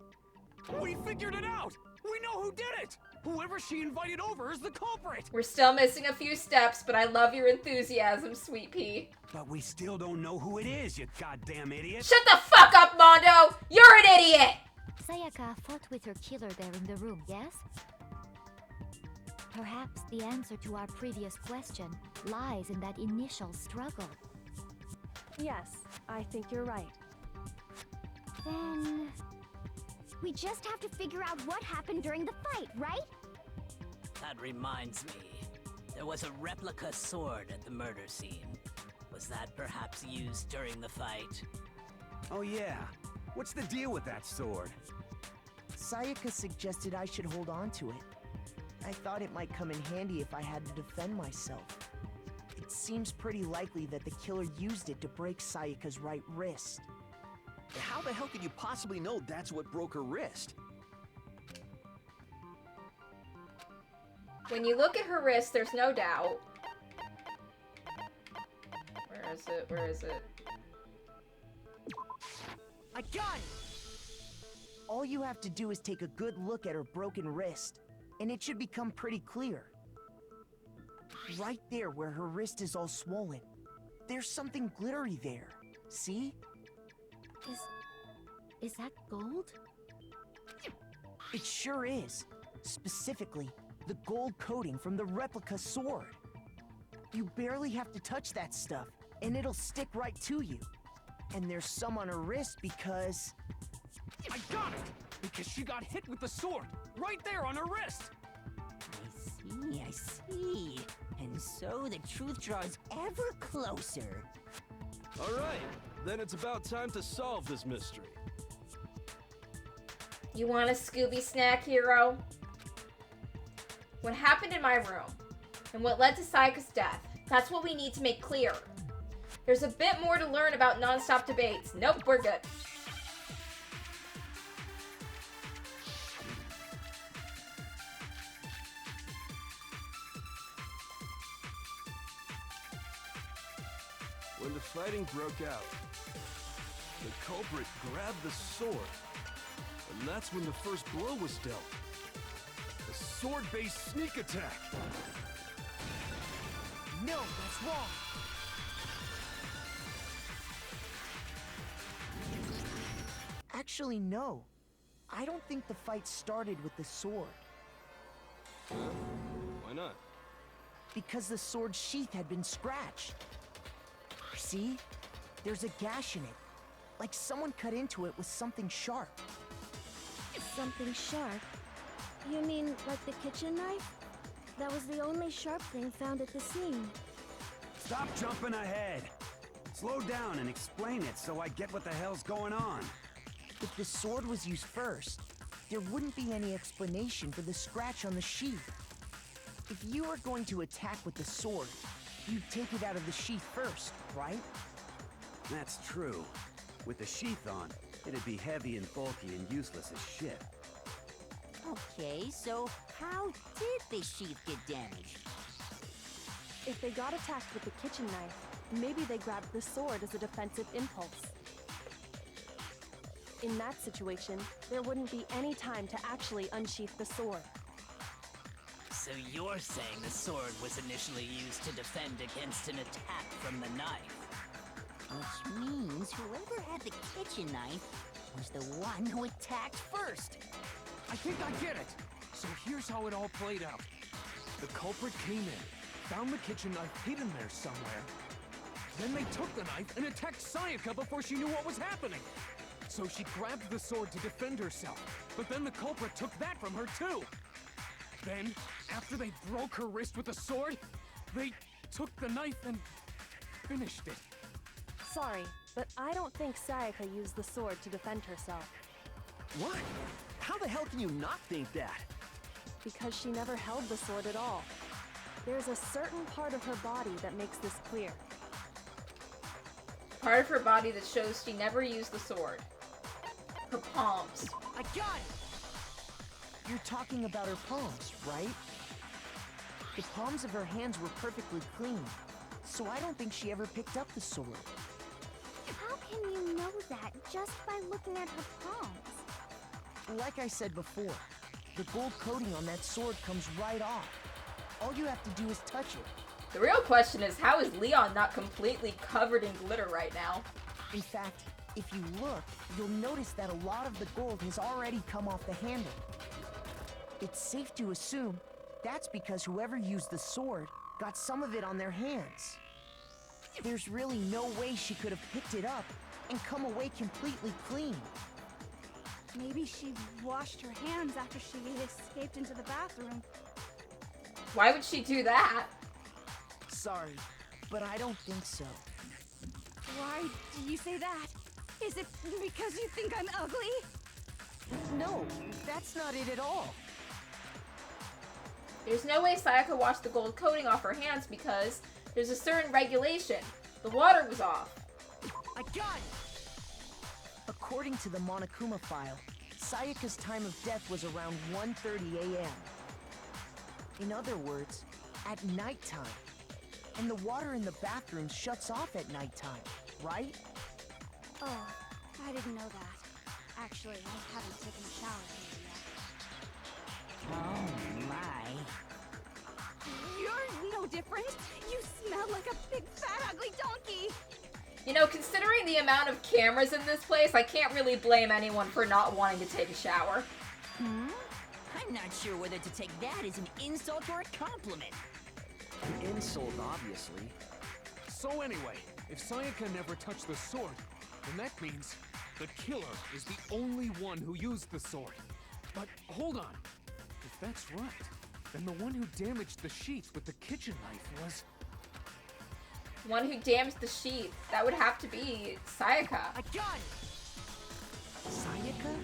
We figured it out! We know who did it! Whoever she invited over is the culprit! We're still missing a few steps, but I love your enthusiasm, Sweet Pea. But we still don't know who it is, you goddamn idiot! Shut the fuck up, Mondo! You're an idiot! Sayaka fought with her killer there in the room, yes? Perhaps the answer to our previous question lies in that initial struggle. Yes, I think you're right. Then... we just have to figure out what happened during the fight, right? That reminds me. There was a replica sword at the murder scene. Was that perhaps used during the fight? Oh yeah. What's the deal with that sword? Sayaka suggested I should hold on to it. I thought it might come in handy if I had to defend myself. It seems pretty likely that the killer used it to break Sayaka's right wrist. How the hell could you possibly know that's what broke her wrist? When you look at her wrist, there's no doubt. Where is it? Where is it? I got it! All you have to do is take a good look at her broken wrist, and it should become pretty clear. Right there where her wrist is all swollen, there's something glittery there. See? Is that gold? It sure is. Specifically, the gold coating from the replica sword. You barely have to touch that stuff, and it'll stick right to you. And there's some on her wrist because... I got it! Because she got hit with the sword, right there on her wrist! I see. And so the truth draws ever closer. Alright, then it's about time to solve this mystery. You want a Scooby snack, hero? What happened in my room, and what led to Sayaka's death, that's what we need to make clear. There's a bit more to learn about non-stop debates. Nope, we're good. When the fighting broke out, the culprit grabbed the sword, and that's when the first blow was dealt. A sword-based sneak attack. No, that's wrong. Actually, no. I don't think the fight started with the sword. Why not? Because the sword's sheath had been scratched. See? There's a gash in it. Like someone cut into it with something sharp. Something sharp? You mean like the kitchen knife? That was the only sharp thing found at the scene. Stop jumping ahead. Slow down and explain it so I get what the hell's going on. If the sword was used first, there wouldn't be any explanation for the scratch on the sheath. If you were going to attack with the sword, you'd take it out of the sheath first, right? That's true. With the sheath on, it'd be heavy and bulky and useless as shit. Okay, so how did the sheath get damaged? If they got attacked with the kitchen knife, maybe they grabbed the sword as a defensive impulse. In that situation, there wouldn't be any time to actually unsheath the sword. So you're saying the sword was initially used to defend against an attack from the knife? Which means whoever had the kitchen knife was the one who attacked first. I think I get it. So here's how it all played out. The culprit came in, found the kitchen knife hidden there somewhere. Then they took the knife and attacked Sayaka before she knew what was happening. So she grabbed the sword to defend herself, but then the culprit took that from her too. Then, after they broke her wrist with the sword, they took the knife and finished it. Sorry, but I don't think Sayaka used the sword to defend herself. What? How the hell can you not think that? Because she never held the sword at all. There's a certain part of her body that makes this clear. Part of her body that shows she never used the sword. Her palms. I got it! You're talking about her palms, right? The palms of her hands were perfectly clean, so I don't think she ever picked up the sword. How can you know that just by looking at her palms? Like I said before, the gold coating on that sword comes right off. All you have to do is touch it. The real question is, how is Leon not completely covered in glitter right now? In fact, if you look, you'll notice that a lot of the gold has already come off the handle. It's safe to assume that's because whoever used the sword got some of it on their hands. There's really no way she could have picked it up and come away completely clean. Maybe she washed her hands after she escaped into the bathroom. Why would she do that? Sorry, but I don't think so. Why do you say that? Is it because you think I'm ugly? No, that's not it at all. There's no way Sayaka washed the gold coating off her hands because there's a certain regulation. The water was off. I got it! According to the Monokuma file, Sayaka's time of death was around 1:30 a.m. In other words, at nighttime. And the water in the bathroom shuts off at nighttime, right? Oh, I didn't know that. Actually, I haven't taken a shower yet. Oh my. You're no different. You smell like a big fat ugly donkey. You know, considering the amount of cameras in this place, I can't really blame anyone for not wanting to take a shower. I'm not sure whether to take that as an insult or a compliment. An insult, obviously. So anyway, if Sayaka never touched the sword, then that means the killer is the only one who used the sword. But hold on. If that's right, then the one who damaged the sheets with the kitchen knife was... One who damaged the sheet. That would have to be Sayaka. I got it! Sayaka?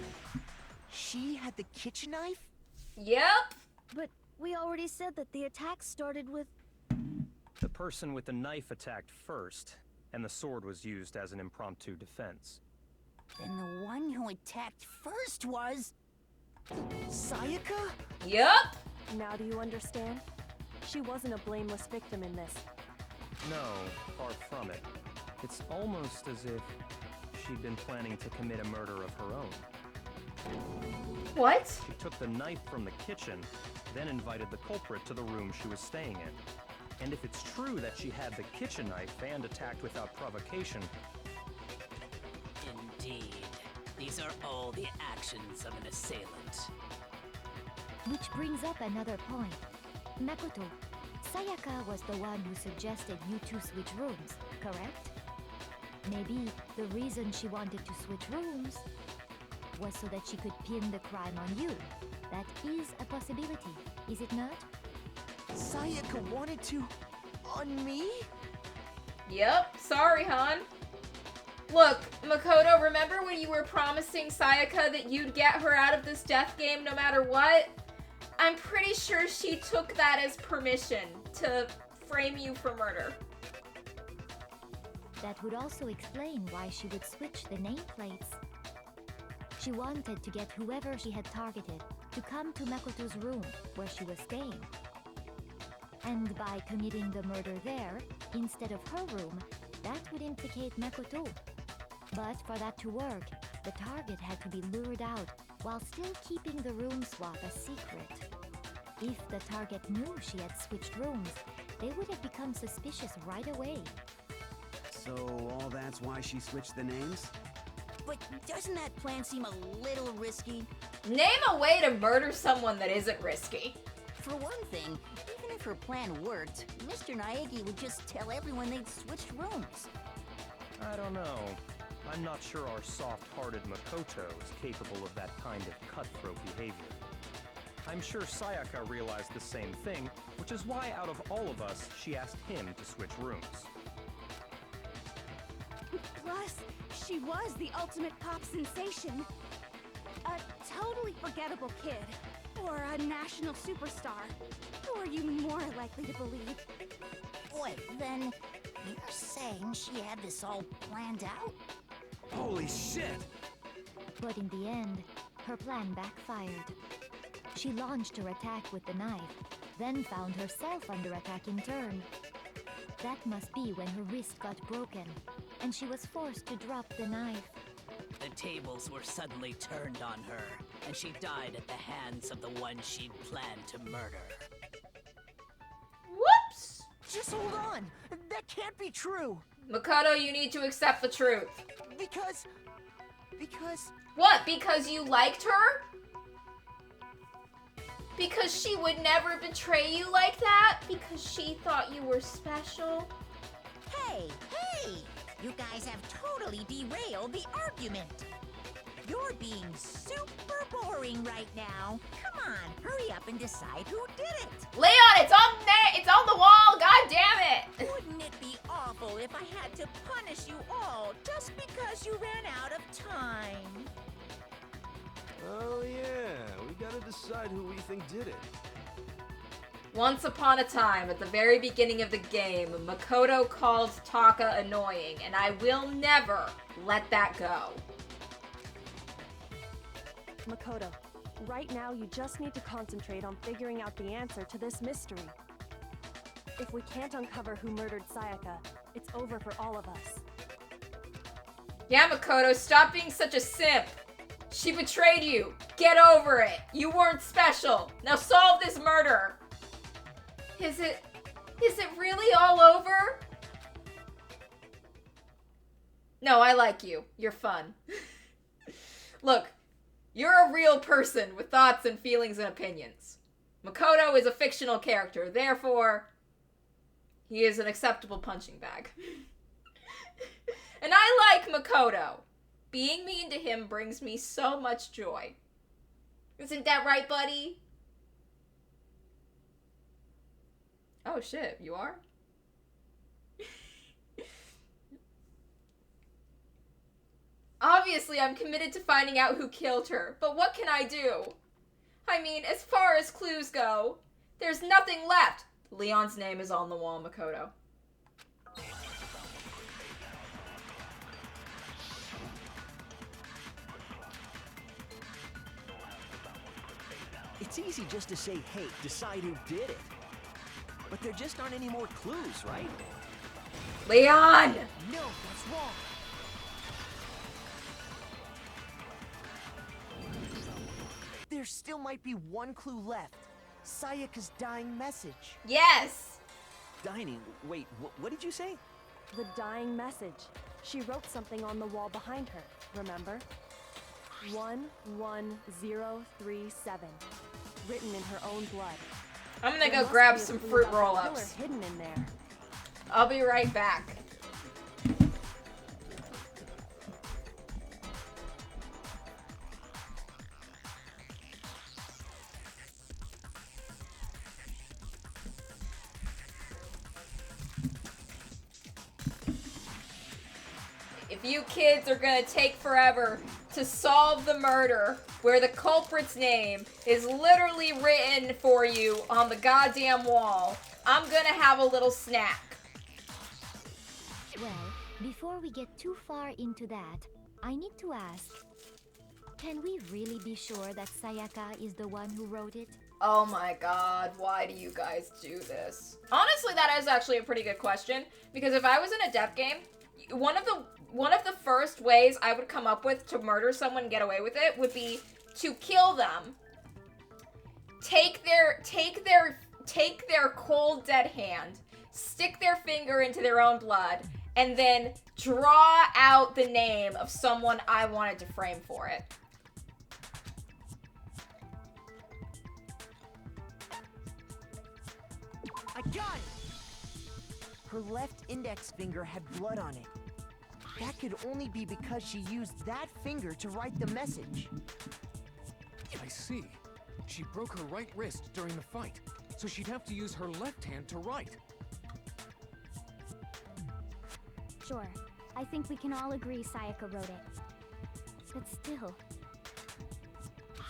She had the kitchen knife? Yep. But we already said that the attack started with... The person with the knife attacked first. and the sword was used as an impromptu defense. Then the one who attacked first was... Sayaka? Yup! Now do you understand? She wasn't a blameless victim in this. No, far from it. It's almost as if she'd been planning to commit a murder of her own. What? She took the knife from the kitchen, then invited the culprit to the room she was staying in. And if it's true that she had the kitchen knife and attacked without provocation... Indeed. These are all the actions of an assailant. Which brings up another point. Makoto, Sayaka was the one who suggested you two switch rooms, correct? Maybe the reason she wanted to switch rooms was so that she could pin the crime on you. That is a possibility, is it not? Sayaka wanted to... on me? Yep, sorry, hon. Look, Makoto, remember when you were promising Sayaka that you'd get her out of this death game no matter what? I'm pretty sure she took that as permission to frame you for murder. That would also explain why she would switch the nameplates. She wanted to get whoever she had targeted to come to Makoto's room where she was staying. And by committing the murder there, instead of her room, that would implicate Makoto. But for that to work, the target had to be lured out while still keeping the room swap a secret. If the target knew she had switched rooms, they would have become suspicious right away. So all that's why she switched the names? But doesn't that plan seem a little risky? Name a way to murder someone that isn't risky. For one thing, even if her plan worked, Mr. Naegi would just tell everyone they'd switched rooms. I don't know. I'm not sure our soft-hearted Makoto is capable of that kind of cutthroat behavior. I'm sure Sayaka realized the same thing, which is why out of all of us, she asked him to switch rooms. Plus, she was the ultimate pop sensation. A totally forgettable kid. Or a national superstar. Who are you more likely to believe? Wait, then you're saying she had this all planned out? Holy shit! But in the end, her plan backfired. She launched her attack with the knife, then found herself under attack in turn. That must be when her wrist got broken, and she was forced to drop the knife. The tables were suddenly turned on her, and she died at the hands of the one she'd planned to murder. Whoops! Just hold on! That can't be true! Makoto, you need to accept the truth. Because... What, because you liked her? Because she would never betray you like that? Because she thought you were special? Hey! You guys have totally derailed the argument. You're being super boring right now. Come on, hurry up and decide who did it. Leon, it's on the wall, god damn it! Wouldn't it be awful if I had to punish you all just because you ran out of time? Oh yeah, we gotta decide who we think did it. Once upon a time, at the very beginning of the game, Makoto called Taka annoying, and I will never let that go. Makoto, right now you just need to concentrate on figuring out the answer to this mystery. If we can't uncover who murdered Sayaka, it's over for all of us. Yeah, Makoto, stop being such a simp. She betrayed you. Get over it. You weren't special. Now solve this murder. Is it really all over? No, I like you. You're fun. Look, you're a real person with thoughts and feelings and opinions. Makoto is a fictional character, therefore, he is an acceptable punching bag. And I like Makoto. Being mean to him brings me so much joy. Isn't that right, buddy? Oh shit, you are? Obviously, I'm committed to finding out who killed her, but what can I do? I mean, as far as clues go, there's nothing left. Leon's name is on the wall, Makoto. It's easy just to say, hey, decide who did it. But there just aren't any more clues, right? Leon! No, that's wrong. There still might be one clue left. Sayaka's dying message. Yes! Dining? Wait, what did you say? The dying message. She wrote something on the wall behind her, remember? 11037. Written in her own blood. I'm gonna There go must grab be a some clue fruit about the roll-ups. killer hidden in there. I'll be right back. If you kids are gonna take forever to solve the murder where the culprit's name is literally written for you on the goddamn wall, I'm gonna have a little snack. Well, before we get too far into that, I need to ask, can we really be sure that Sayaka is the one who wrote it? Oh my god, why do you guys do this? Honestly, that is actually a pretty good question, because if I was in a death game, one of the first ways I would come up with to murder someone and get away with it would be to kill them, take their cold dead hand, stick their finger into their own blood, and then draw out the name of someone I wanted to frame for it. I got it! Her left index finger had blood on it. That could only be because she used that finger to write the message. I see. She broke her right wrist during the fight, so she'd have to use her left hand to write. Sure, I think we can all agree Sayaka wrote it. But still,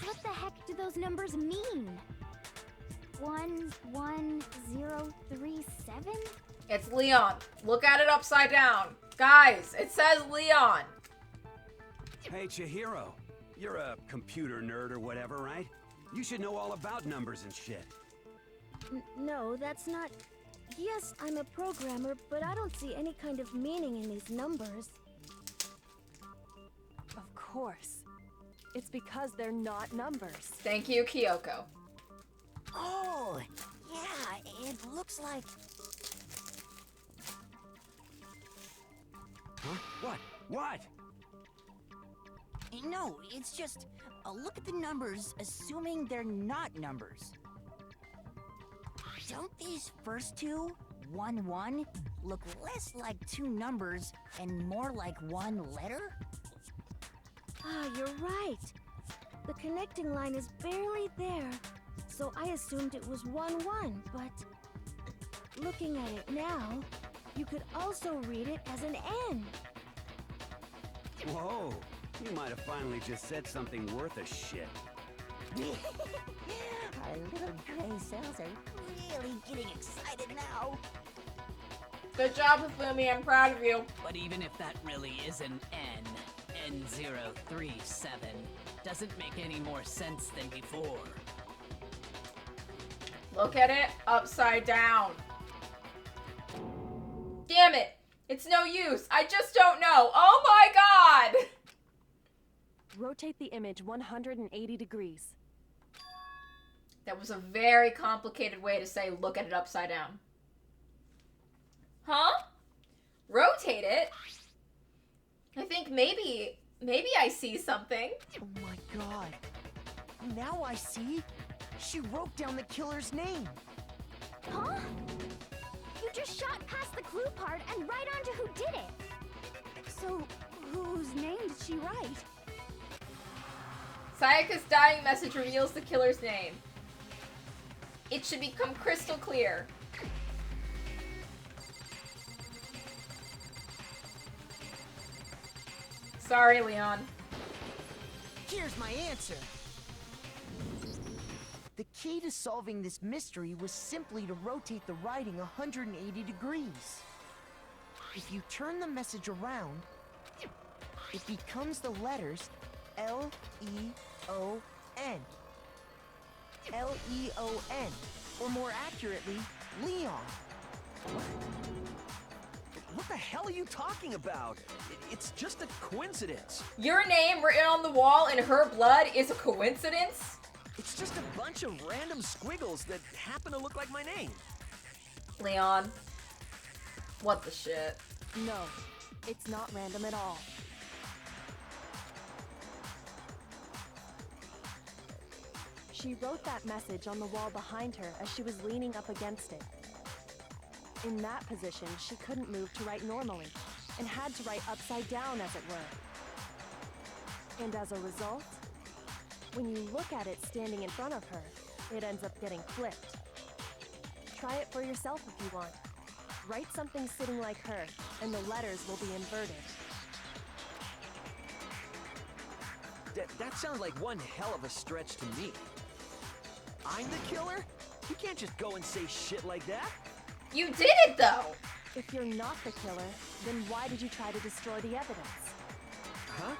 what the heck do those numbers mean? 11037? It's Leon. Look at it upside down. Guys, it says Leon. Hey, Chihiro. You're a computer nerd or whatever, right? You should know all about numbers and shit. No, that's not... Yes, I'm a programmer, but I don't see any kind of meaning in these numbers. Of course. It's because they're not numbers. Thank you, Kyoko. Oh, yeah, it looks like... Huh? What? What? No, it's just... look at the numbers, assuming they're not numbers. Don't these first two, 1-1, look less like two numbers and more like one letter? Ah, you're right. The connecting line is barely there, so I assumed it was 1-1, but... Looking at it now, you could also read it as an N. Whoa. You might have finally just said something worth a shit. Our little gray cells are really getting excited now. Good job, Hifumi. I'm proud of you. But even if that really is an N, N037, doesn't make any more sense than before. Look at it upside down. Damn it. It's no use. I just don't know. Oh my god! Rotate the image 180 degrees. That was a very complicated way to say look at it upside down. Huh? Rotate it? I think maybe I see something. Oh my god. Now I see. She wrote down the killer's name. Huh? You just shot past the clue part and right onto who did it. So, whose name did she write? Sayaka's dying message reveals the killer's name. It should become crystal clear. Sorry, Leon. Here's my answer. The key to solving this mystery was simply to rotate the writing 180 degrees. If you turn the message around, it becomes the letters L-E-O-N. Leon. Or more accurately, Leon. What the hell are you talking about? It's just a coincidence. Your name written on the wall in her blood is a coincidence? It's just a bunch of random squiggles that happen to look like my name. Leon. What the shit? No, it's not random at all. She wrote that message on the wall behind her as she was leaning up against it. In that position, she couldn't move to write normally, and had to write upside down, as it were. And as a result, when you look at it standing in front of her, it ends up getting flipped. Try it for yourself if you want. Write something sitting like her, and the letters will be inverted. That sounds like one hell of a stretch to me. I'm the killer? You can't just go and say shit like that. You did it, though! If you're not the killer, then why did you try to destroy the evidence? Huh?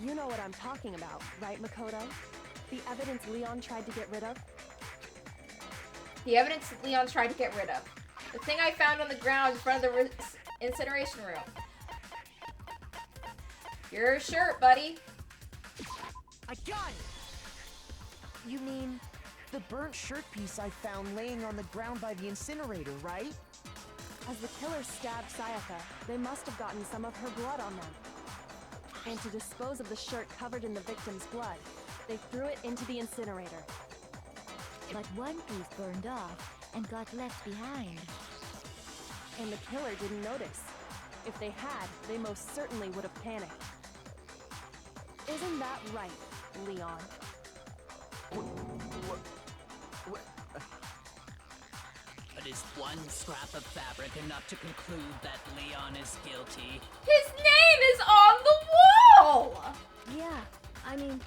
You know what I'm talking about, right, Makoto? The evidence Leon tried to get rid of? The evidence Leon tried to get rid of. The thing I found on the ground in front of the incineration room. Your shirt, buddy. I got it! You mean the burnt shirt piece I found laying on the ground by the incinerator, right? As the killer stabbed Sayaka, they must have gotten some of her blood on them. And to dispose of the shirt covered in the victim's blood, they threw it into the incinerator. But one piece burned off and got left behind. And the killer didn't notice. If they had, they most certainly would have panicked. Isn't that right, Leon? But is one scrap of fabric enough to conclude that Leon is guilty? His name is on the wall! Yeah, I mean,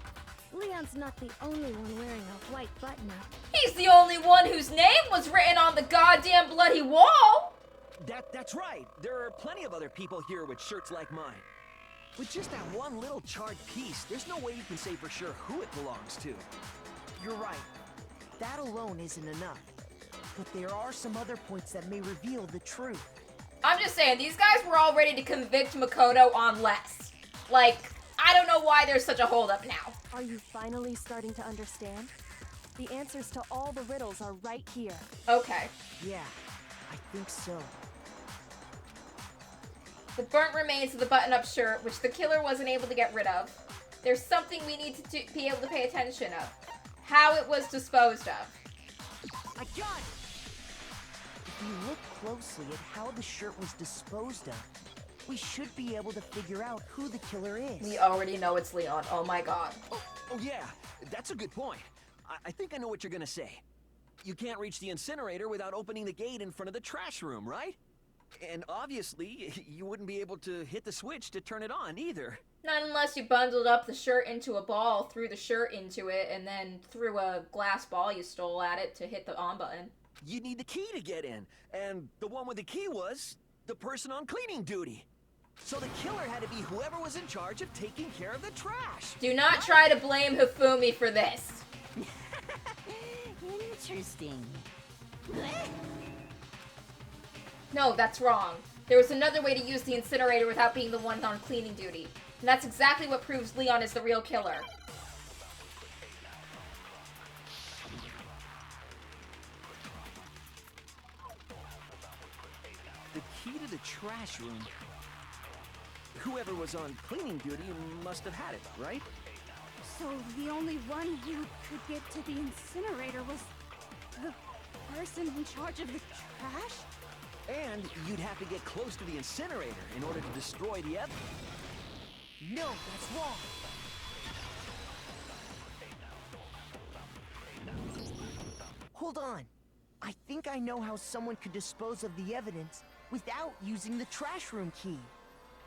Leon's not the only one wearing a white button-up. He's the only one whose name was written on the goddamn bloody wall! That's right. There are plenty of other people here with shirts like mine. With just that one little charred piece, there's no way you can say for sure who it belongs to. You're right. That alone isn't enough. But there are some other points that may reveal the truth. I'm just saying, these guys were all ready to convict Makoto on less. Like, I don't know why there's such a holdup now. Are you finally starting to understand? The answers to all the riddles are right here. Okay. Yeah, I think so. The burnt remains of the button-up shirt, which the killer wasn't able to get rid of. There's something we need to be able to pay attention of. How it was disposed of. I got it! If you look closely at how the shirt was disposed of, we should be able to figure out who the killer is. We already know it's Leon. Oh my god. Oh yeah, that's a good point. I think I know what you're gonna say. You can't reach the incinerator without opening the gate in front of the trash room, right? And obviously, you wouldn't be able to hit the switch to turn it on either. Not unless you bundled up the shirt into a ball, threw the shirt into it, and then threw a glass ball you stole at it to hit the on button. You need the key to get in, and the one with the key was the person on cleaning duty. So the killer had to be whoever was in charge of taking care of the trash. Do not try to blame Hifumi for this. Interesting. No, that's wrong. There was another way to use the incinerator without being the one on cleaning duty. And that's exactly what proves Leon is the real killer. The key to the trash room. Whoever was on cleaning duty must have had it, right? So the only one who could get to the incinerator was the person in charge of the trash? And you'd have to get close to the incinerator in order to destroy the evidence. No, that's wrong. Hold on. I think I know how someone could dispose of the evidence without using the trash room key.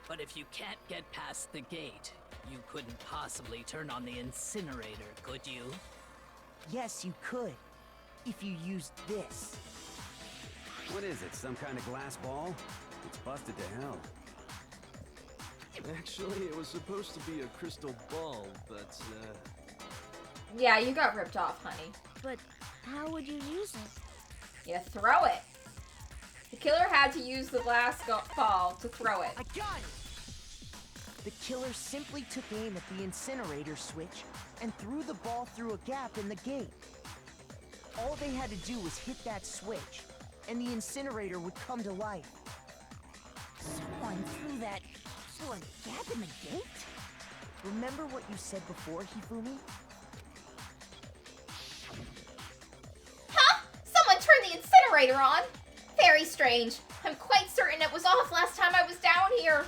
But if you can't get past the gate, you couldn't possibly turn on the incinerator, could you? Yes, you could. If you used this. What is it, some kind of glass ball? It's busted to hell. Actually, it was supposed to be a crystal ball, but, Yeah, you got ripped off, honey. But how would you use it? You throw it. The killer had to use the glass ball to throw it. I got it! The killer simply took aim at the incinerator switch and threw the ball through a gap in the gate. All they had to do was hit that switch, and the incinerator would come to life. Someone threw that through a gap in the gate? Remember what you said before, Hifumi? Huh? Someone turned the incinerator on? Very strange. I'm quite certain it was off last time I was down here.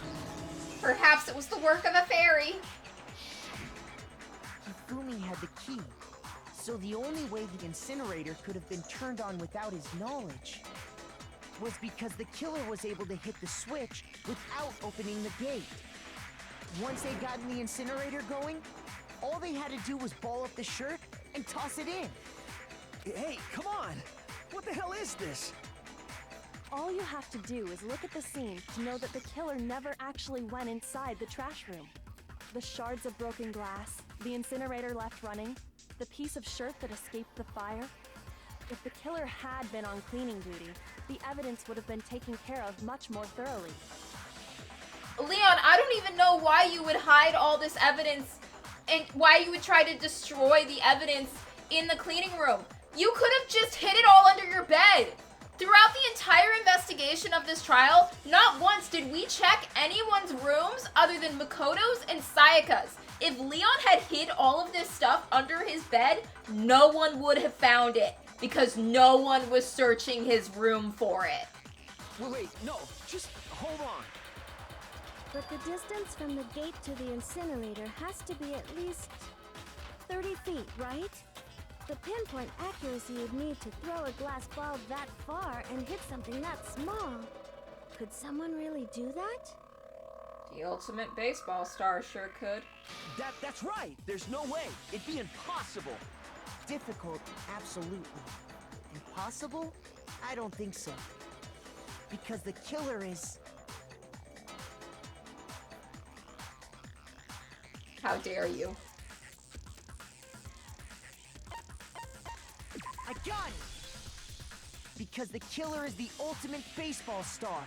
Perhaps it was the work of a fairy. Hifumi had the key, so the only way the incinerator could have been turned on without his knowledge was because the killer was able to hit the switch without opening the gate. Once they got the incinerator going, all they had to do was ball up the shirt and toss it in. Hey, come on! What the hell is this? All you have to do is look at the scene to know that the killer never actually went inside the trash room. The shards of broken glass, the incinerator left running, the piece of shirt that escaped the fire. If the killer had been on cleaning duty, the evidence would have been taken care of much more thoroughly. Leon, I don't even know why you would hide all this evidence and why you would try to destroy the evidence in the cleaning room. You could have just hid it all under your bed. Throughout the entire investigation of this trial, not once did we check anyone's rooms other than Makoto's and Sayaka's. If Leon had hid all of this stuff under his bed, no one would have found it because no one was searching his room for it. Wait, no, just hold on. But the distance from the gate to the incinerator has to be at least 30 feet, right? The pinpoint accuracy you'd need to throw a glass ball that far and hit something that small. Could someone really do that? The ultimate baseball star sure could. That's right! There's no way! It'd be impossible! Difficult, absolutely. Impossible? I don't think so. Because the killer is... How dare you? I got it! Because the killer is the ultimate baseball star.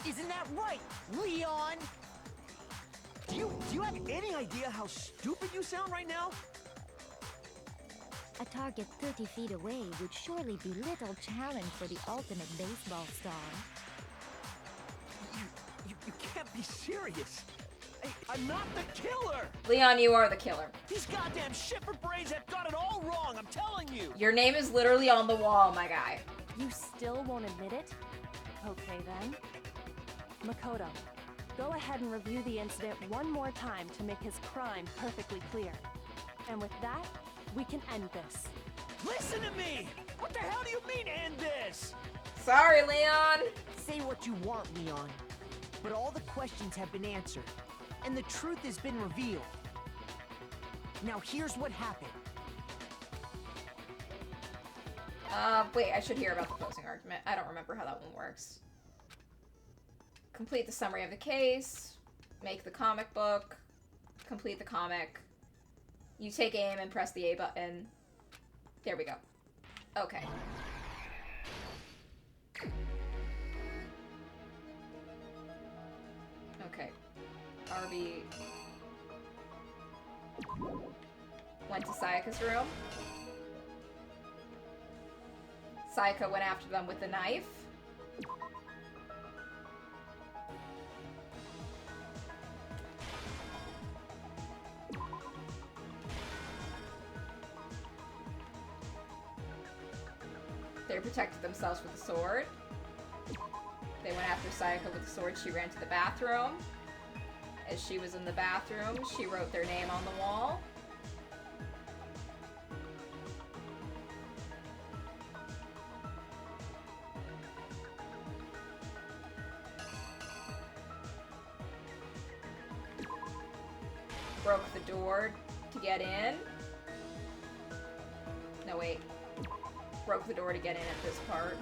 Isn't that right, Leon? Do you have any idea how stupid you sound right now? A target 30 feet away would surely be little challenge for the ultimate baseball star. You can't be serious. Hey, I'm not the killer! Leon, you are the killer. These goddamn shifter brains have got it all wrong, I'm telling you! Your name is literally on the wall, my guy. You still won't admit it? Okay then. Makoto, go ahead and review the incident one more time to make his crime perfectly clear. And with that, we can end this. Listen to me! What the hell do you mean, end this? Sorry, Leon. Say what you want, Leon. But all the questions have been answered, and the truth has been revealed. Now here's what happened. Wait, I should hear about the closing argument. I don't remember how that one works. Complete the summary of the case. Make the comic book. Complete the comic. You take aim and press the A button. There we go. Okay. Okay. Arby went to Sayaka's room. Sayaka went after them with a knife. They protected themselves with a sword. They went after Sayaka with the sword. She ran to the bathroom. As she was in the bathroom, she wrote their name on the wall. Broke the door to get in. No, wait. Broke the door to get in at this part.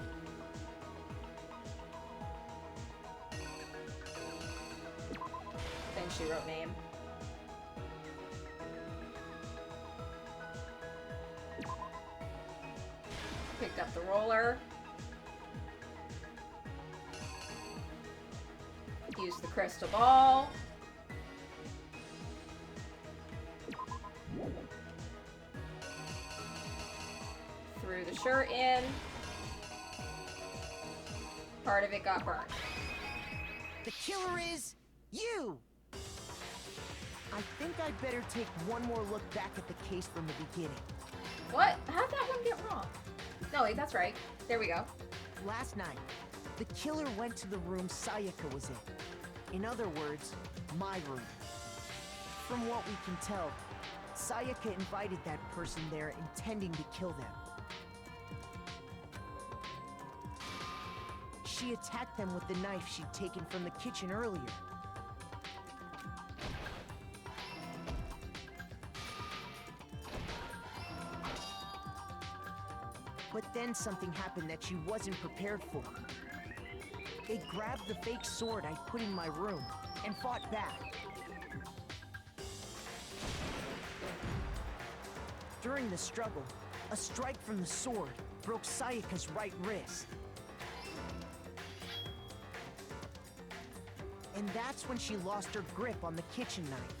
Then she wrote name. up the roller. Use the crystal ball. Threw the shirt in. Part of it got burned. The killer is you! I think I'd better take one more look back at the case from the beginning. What? How'd that one get wrong? No, wait, that's right. There we go. Last night, the killer went to the room Sayaka was in. In other words, my room. From what we can tell, Sayaka invited that person there intending to kill them. She attacked them with the knife she'd taken from the kitchen earlier. But then something happened that she wasn't prepared for. They grabbed the fake sword I put in my room and fought back. During the struggle, a strike from the sword broke Sayaka's right wrist. And that's when she lost her grip on the kitchen knife.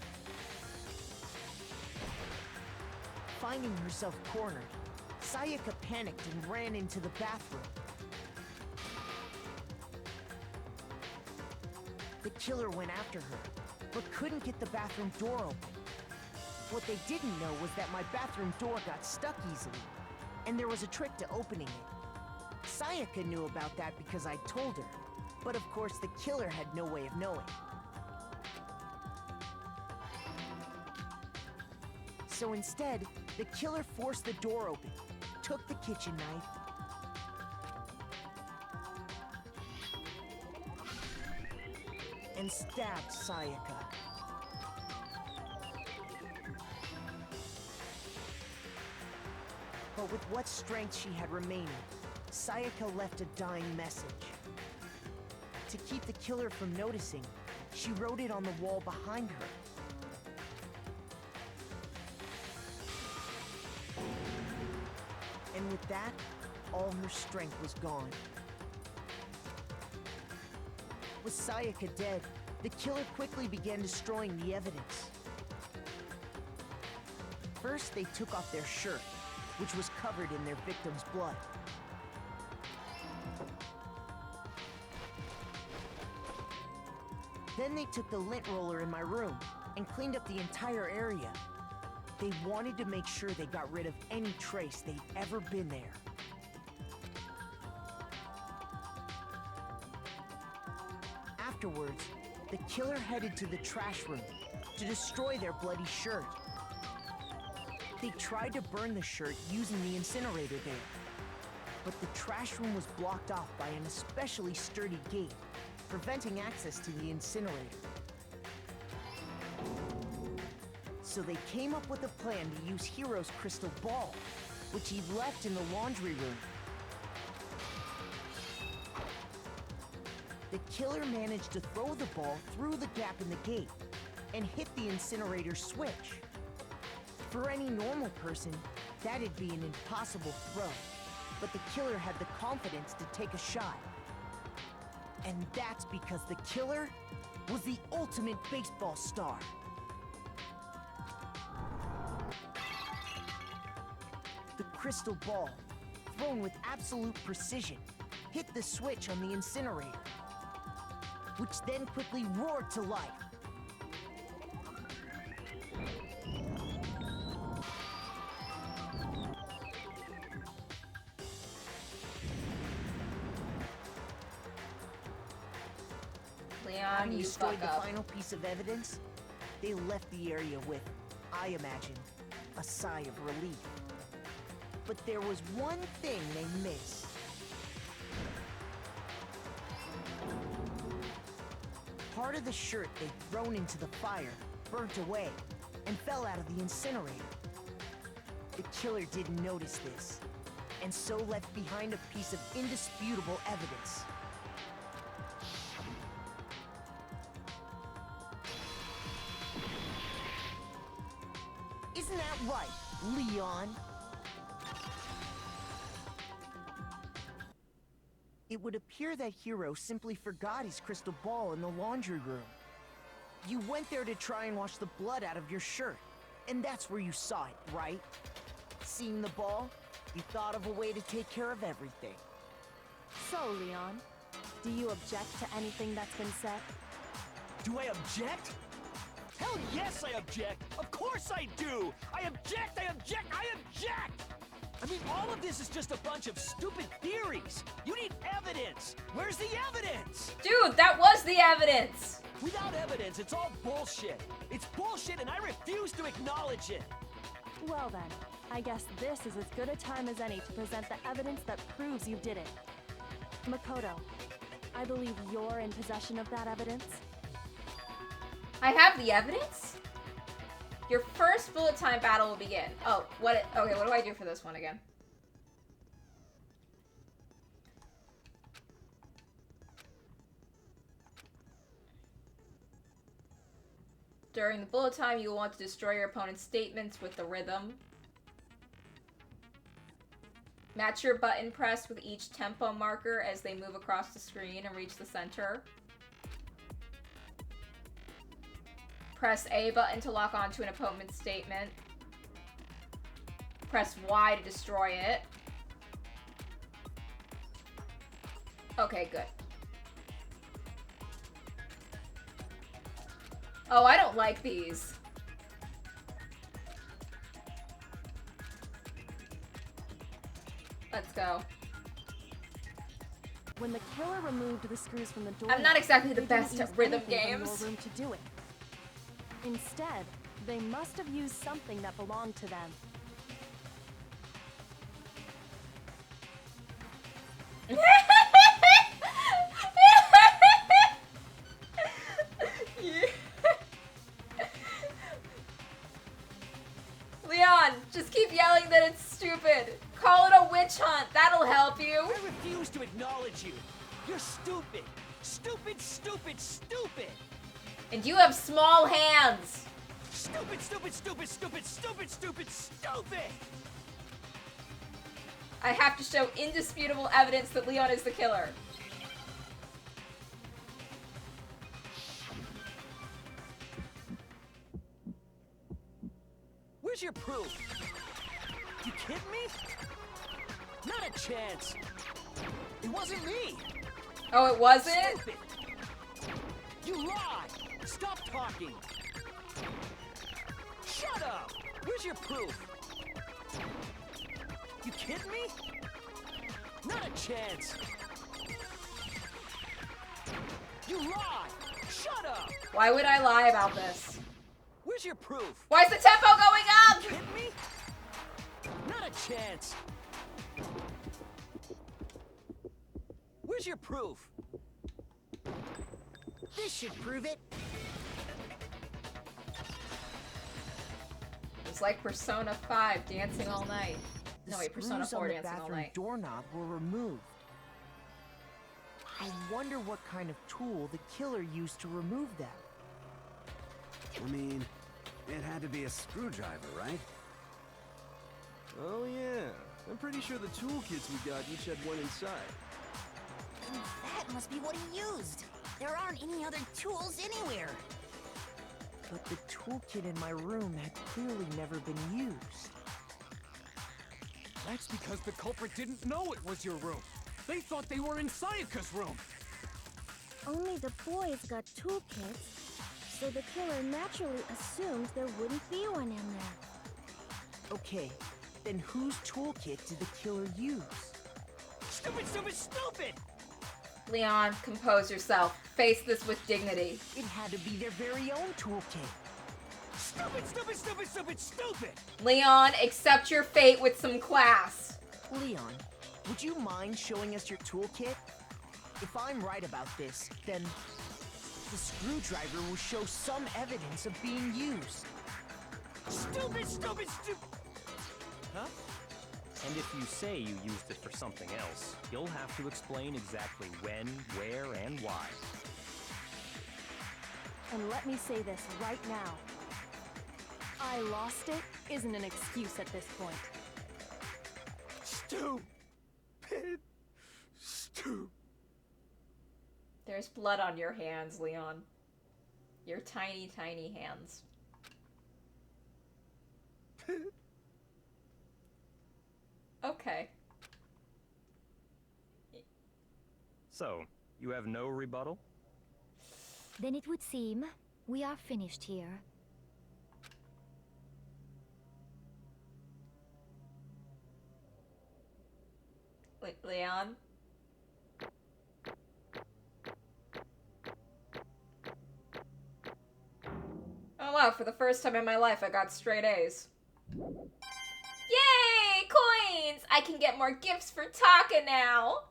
Finding herself cornered, Sayaka panicked and ran into the bathroom. The killer went after her, but couldn't get the bathroom door open. What they didn't know was that my bathroom door got stuck easily, and there was a trick to opening it. Sayaka knew about that because I told her, but of course the killer had no way of knowing. So instead, the killer forced the door open, took the kitchen knife, and stabbed Sayaka. But with what strength she had remaining, Sayaka left a dying message. To keep the killer from noticing, she wrote it on the wall behind her. And with that, all her strength was gone. With Sayaka dead, the killer quickly began destroying the evidence. First, they took off their shirt, which was covered in their victim's blood. Then they took the lint roller in my room and cleaned up the entire area. They wanted to make sure they got rid of any trace they'd ever been there. Afterwards, the killer headed to the trash room to destroy their bloody shirt. They tried to burn the shirt using the incinerator there, but the trash room was blocked off by an especially sturdy gate, preventing access to the incinerator. So they came up with a plan to use Hiro's crystal ball, which he'd left in the laundry room. The killer managed to throw the ball through the gap in the gate and hit the incinerator switch. For any normal person, that'd be an impossible throw, but the killer had the confidence to take a shot. And that's because the killer was the ultimate baseball star. The crystal ball, thrown with absolute precision, hit the switch on the incinerator, which then quickly roared to life. Having You destroyed fuck the up. final piece of evidence, they left the area with, I imagine, a sigh of relief. But there was one thing they missed. Part of the shirt they'd thrown into the fire burnt away and fell out of the incinerator. The killer didn't notice this, and so left behind a piece of indisputable evidence. Isn't that right, Leon? It would appear that Hero simply forgot his crystal ball in the laundry room. You went there to try and wash the blood out of your shirt, and that's where you saw it, right? Seeing the ball, you thought of a way to take care of everything. So, Leon, do you object to anything that's been said? Do I object? Hell yes, I object! Of course I do! I object! I object! I object! I mean, all of this is just a bunch of stupid theories! You need evidence! Where's the evidence? Dude, that was the evidence! Without evidence, it's all bullshit! It's bullshit and I refuse to acknowledge it! Well then, I guess this is as good a time as any to present the evidence that proves you did it. Makoto, I believe you're in possession of that evidence. I have the evidence? Your first bullet time battle will begin. Oh, okay, what do I do for this one again? During the bullet time, you will want to destroy your opponent's statements with the rhythm. Match your button press with each tempo marker as they move across the screen and reach the center. Press A button to lock onto an opponent's statement. Press Y to destroy it. Okay, good. Oh, I don't like these. Let's go. When the killer removed the screws from the door, I'm not exactly the they best didn't at use rhythm anything from games. your room to do it. Instead, they must have used something that belonged to them. Leon, just keep yelling that it's stupid. Call it a witch hunt. That'll help you. I refuse to acknowledge you. You're stupid. Stupid, stupid, stupid. And you have small hands. Stupid, stupid, stupid, stupid, stupid, stupid, stupid. I have to show indisputable evidence that Leon is the killer. Where's your proof? You kidding me? Not a chance. It wasn't me. Oh, it wasn't? Stupid. You lied. Stop talking. Shut up. Where's your proof? You kidding me? Not a chance. You lied. Shut up. Why would I lie about this? Where's your proof? Why is the tempo going up? You kidding me? Not a chance. Where's your proof? This should prove it. It's like Persona 5, dancing all night. The No, wait, Persona screws 4, on the dancing all bathroom night. doorknob were removed. I wonder what kind of tool the killer used to remove them. I mean, it had to be a screwdriver, right? Oh yeah, I'm pretty sure the toolkits we got each had one inside. And that must be what he used. There aren't any other tools anywhere. But the toolkit in my room had clearly never been used. That's because the culprit didn't know it was your room. They thought they were in Sayaka's room. Only the boys got toolkits, so the killer naturally assumed there wouldn't be one in there. Okay, then whose toolkit did the killer use? Stupid, stupid, stupid! Leon, compose yourself. Face this with dignity. It had to be their very own toolkit. Stupid, stupid, stupid, stupid, stupid! Leon, accept your fate with some class. Leon, would you mind showing us your toolkit? If I'm right about this, then the screwdriver will show some evidence of being used. Stupid, stupid, stupid! Huh? And if you say you used it for something else, you'll have to explain exactly when, where, and why. And let me say this right now. I lost it isn't an excuse at this point. Stupid. Stupid. There's blood on your hands, Leon. Your tiny, tiny hands. Okay. So, you have no rebuttal? Then it would seem we are finished here. Leon? Oh wow, for the first time in my life I got straight A's. Yay! Coins! I can get more gifts for Taka now!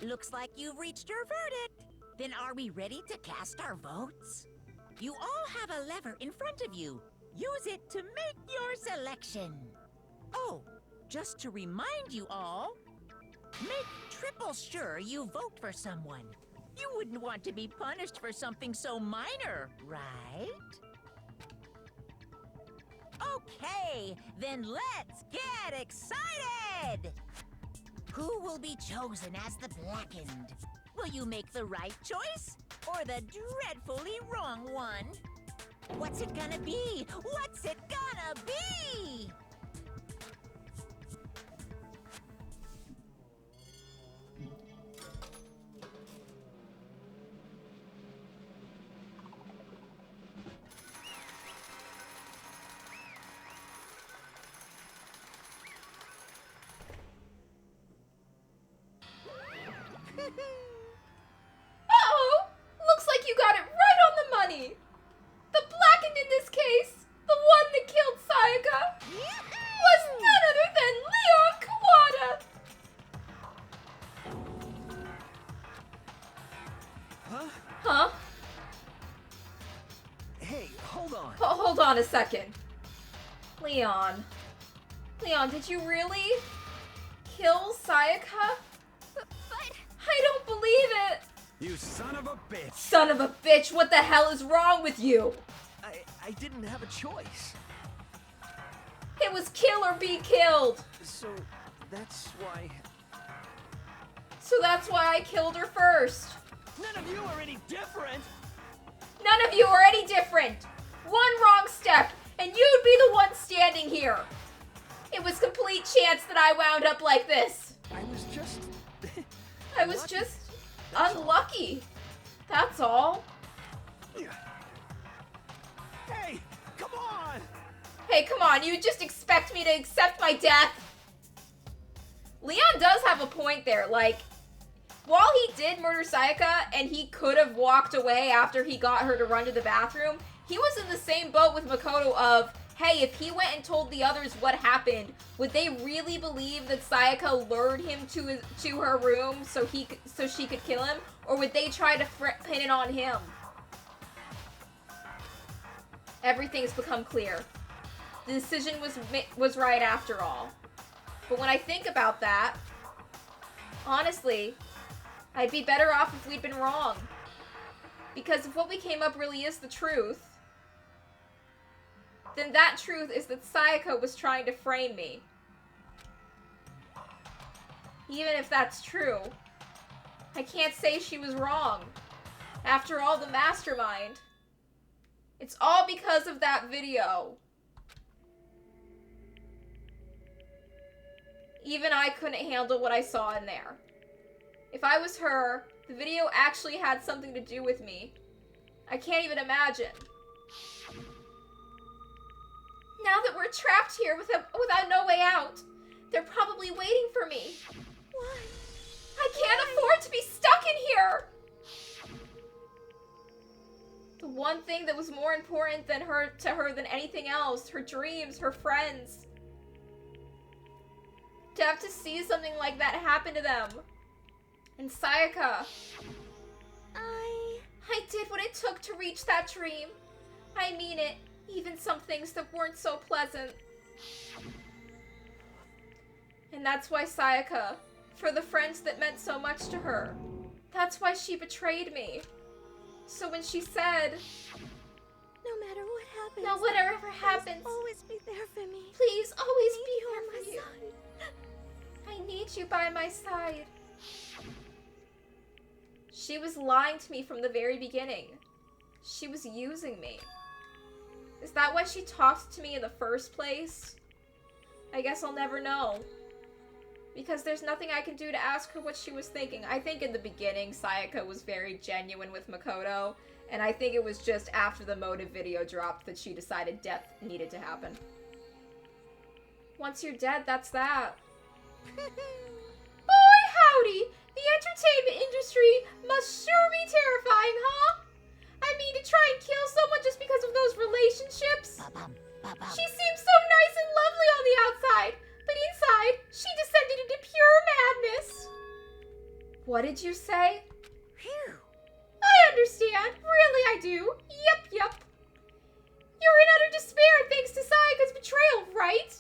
Looks like you've reached your verdict. Then are we ready to cast our votes? You all have a lever in front of you. Use it to make your selection. Oh, just to remind you all, make triple sure you vote for someone. You wouldn't want to be punished for something so minor, right? Okay, then let's get excited! Who will be chosen as the Blackened? Will you make the right choice or the dreadfully wrong one? What's it gonna be? What's it gonna be? Uh-oh! Looks like you got it right on the money! The Blackened in this case, the one that killed Sayaka, was none other than Leon Kawada! Huh? Huh? Hey, hold on. Hold on a second. Leon. Leon, did you really kill Sayaka? But... I don't believe it! You son of a bitch! Son of a bitch, what the hell is wrong with you? I didn't have a choice. It was kill or be killed! So, that's why... So that's why I killed her first. None of you are any different! None of you are any different! One wrong step, and you'd be the one standing here! It was complete chance that I wound up like this! I was just... I was just unlucky. That's all. Hey, come on! Hey, come on, you just expect me to accept my death? Leon does have a point there, like, while he did murder Sayaka and he could have walked away after he got her to run to the bathroom, he was in the same boat with Makoto of, hey, if he went and told the others what happened, would they really believe that Sayaka lured him to her room so she could kill him? Or would they try to pin it on him? Everything's become clear. The decision was right after all. But when I think about that, honestly, I'd be better off if we'd been wrong. Because if what we came up really is the truth, then that truth is that Sayaka was trying to frame me. Even if that's true, I can't say she was wrong. After all, the mastermind. It's all because of that video. Even I couldn't handle what I saw in there. If I was her, the video actually had something to do with me. I can't even imagine. Now that we're trapped here without no way out, they're probably waiting for me. Why? I can't afford to be stuck in here! The one thing that was more important to her than anything else, her dreams, her friends. To have to see something like that happen to them. And Sayaka. I did what it took to reach that dream. I mean it, even some things that weren't so pleasant. And that's why Sayaka, for the friends that meant so much to her, that's why she betrayed me. So when she said, No matter what happens, no, whatever happens, always be there for me. Please always be there for you. I need you by my side. She was lying to me from the very beginning. She was using me. Is that why she talked to me in the first place? I guess I'll never know. Because there's nothing I can do to ask her what she was thinking. I think in the beginning, Sayaka was very genuine with Makoto. And I think it was just after the motive video dropped that she decided death needed to happen. Once you're dead, that's that. Boy, howdy! The entertainment industry must sure be terrifying, huh? I mean, to try and kill someone just because of those relationships? She seems so nice and lovely on the outside, but inside, she descended into pure madness. What did you say? Phew. I understand. Really, I do. Yep. You're in utter despair thanks to Sayaka's betrayal, right?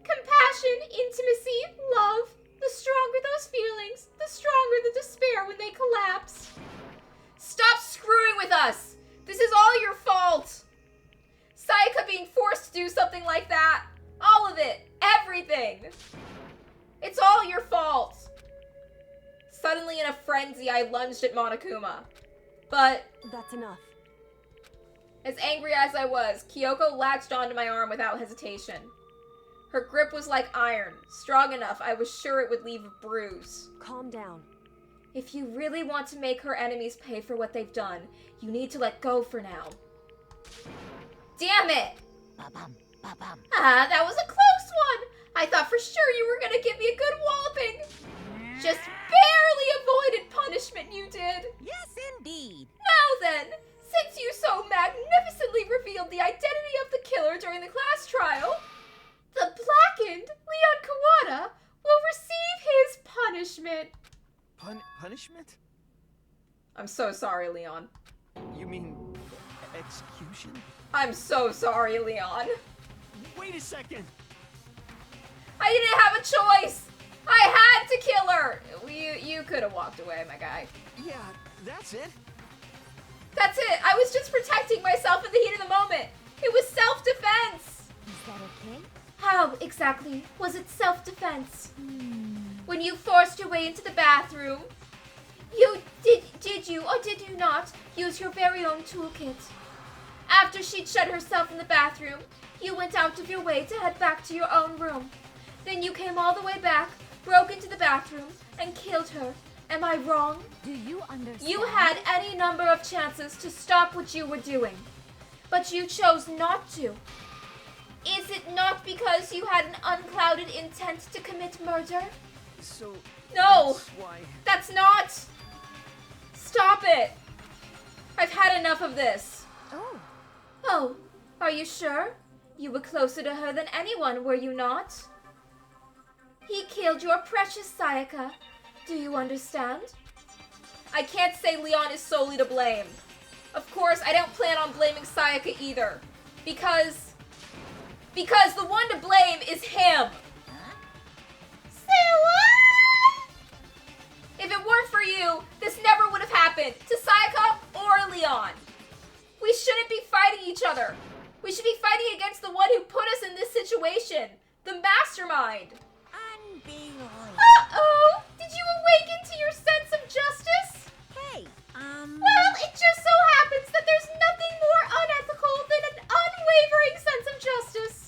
Compassion, intimacy, love. The stronger those feelings, the stronger the despair when they collapse. Stop screwing with us! This is all your fault! Sayaka being forced to do something like that. All of it. Everything. It's all your fault. Suddenly in a frenzy, I lunged at Monokuma. But That's enough. as angry as I was, Kyoko latched onto my arm without hesitation. Her grip was like iron, strong enough I was sure it would leave a bruise. Calm down. If you really want to make her enemies pay for what they've done, you need to let go for now. Damn it! Ah, that was a close one! I thought for sure you were gonna give me a good walloping. Just barely avoided punishment, you did. Yes, indeed. Now then, since you so magnificently revealed the identity of the killer during the class trial, the blackened Leon Kawada will receive his punishment. Punishment? I'm so sorry, Leon. You mean execution? I'm so sorry, Leon. Wait a second! I didn't have a choice! I had to kill her! You could have walked away, my guy. Yeah, that's it. That's it! I was just protecting myself in the heat of the moment! It was self-defense! Is that okay? How exactly was it self-defense? When you forced your way into the bathroom, did you or did you not use your very own toolkit? After she'd shut herself in the bathroom, you went out of your way to head back to your own room. Then you came all the way back, broke into the bathroom, and killed her. Am I wrong? Do you understand? You had any number of chances to stop what you were doing, but you chose not to. Is it not because you had an unclouded intent to commit murder? So... No! That's why... That's not! Stop it! I've had enough of this. Oh, are you sure? You were closer to her than anyone, were you not? He killed your precious Sayaka. Do you understand? I can't say Leon is solely to blame. Of course, I don't plan on blaming Sayaka either. Because the one to blame is him. Say what? If it weren't for you, this never would have happened to Sayaka or Leon. We shouldn't be fighting each other. We should be fighting against the one who put us in this situation. The mastermind. Unbelievable. Uh-oh! Did you awaken to your sense of justice? Hey, Well, it just so happens that there's nothing more unethical than an unwavering sense of justice.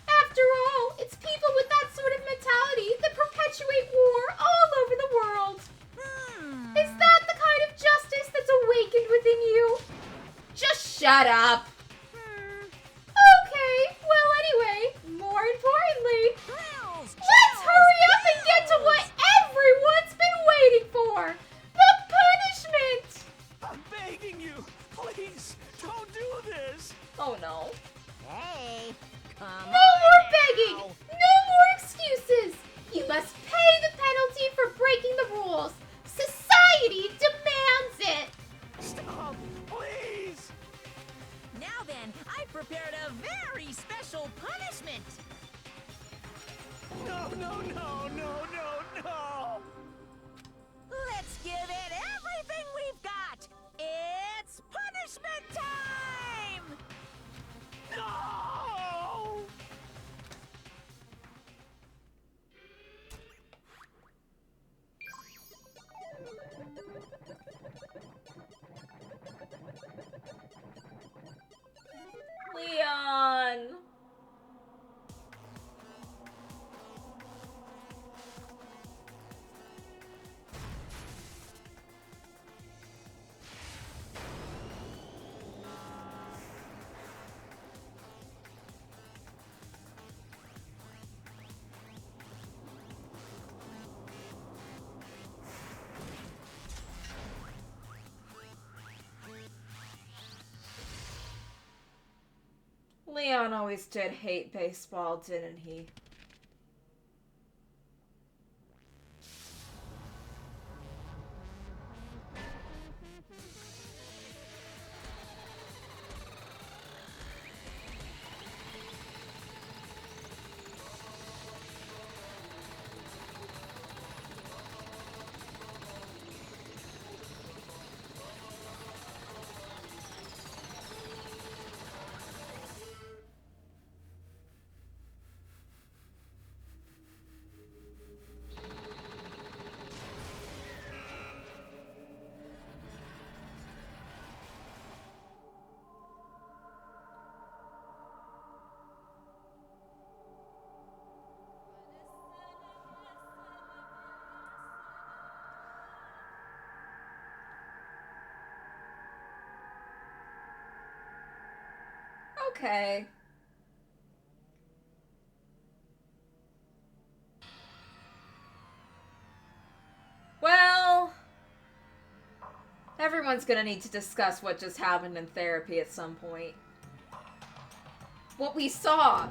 After all, it's people with that sort of mentality that perpetuate war all over the world. Is that the kind of justice that's awakened within you? Just shut up. Okay, well anyway, more importantly, let's hurry up and get to what everyone's been waiting for. The punishment. I'm begging you, please, don't do this. Oh no. Hey, come No more begging! No more excuses! You must pay the penalty for breaking the rules! Society demands it! Stop, please! Now Leon always did hate baseball, didn't he? Okay. Well, everyone's gonna need to discuss what just happened in therapy at some point. What we saw,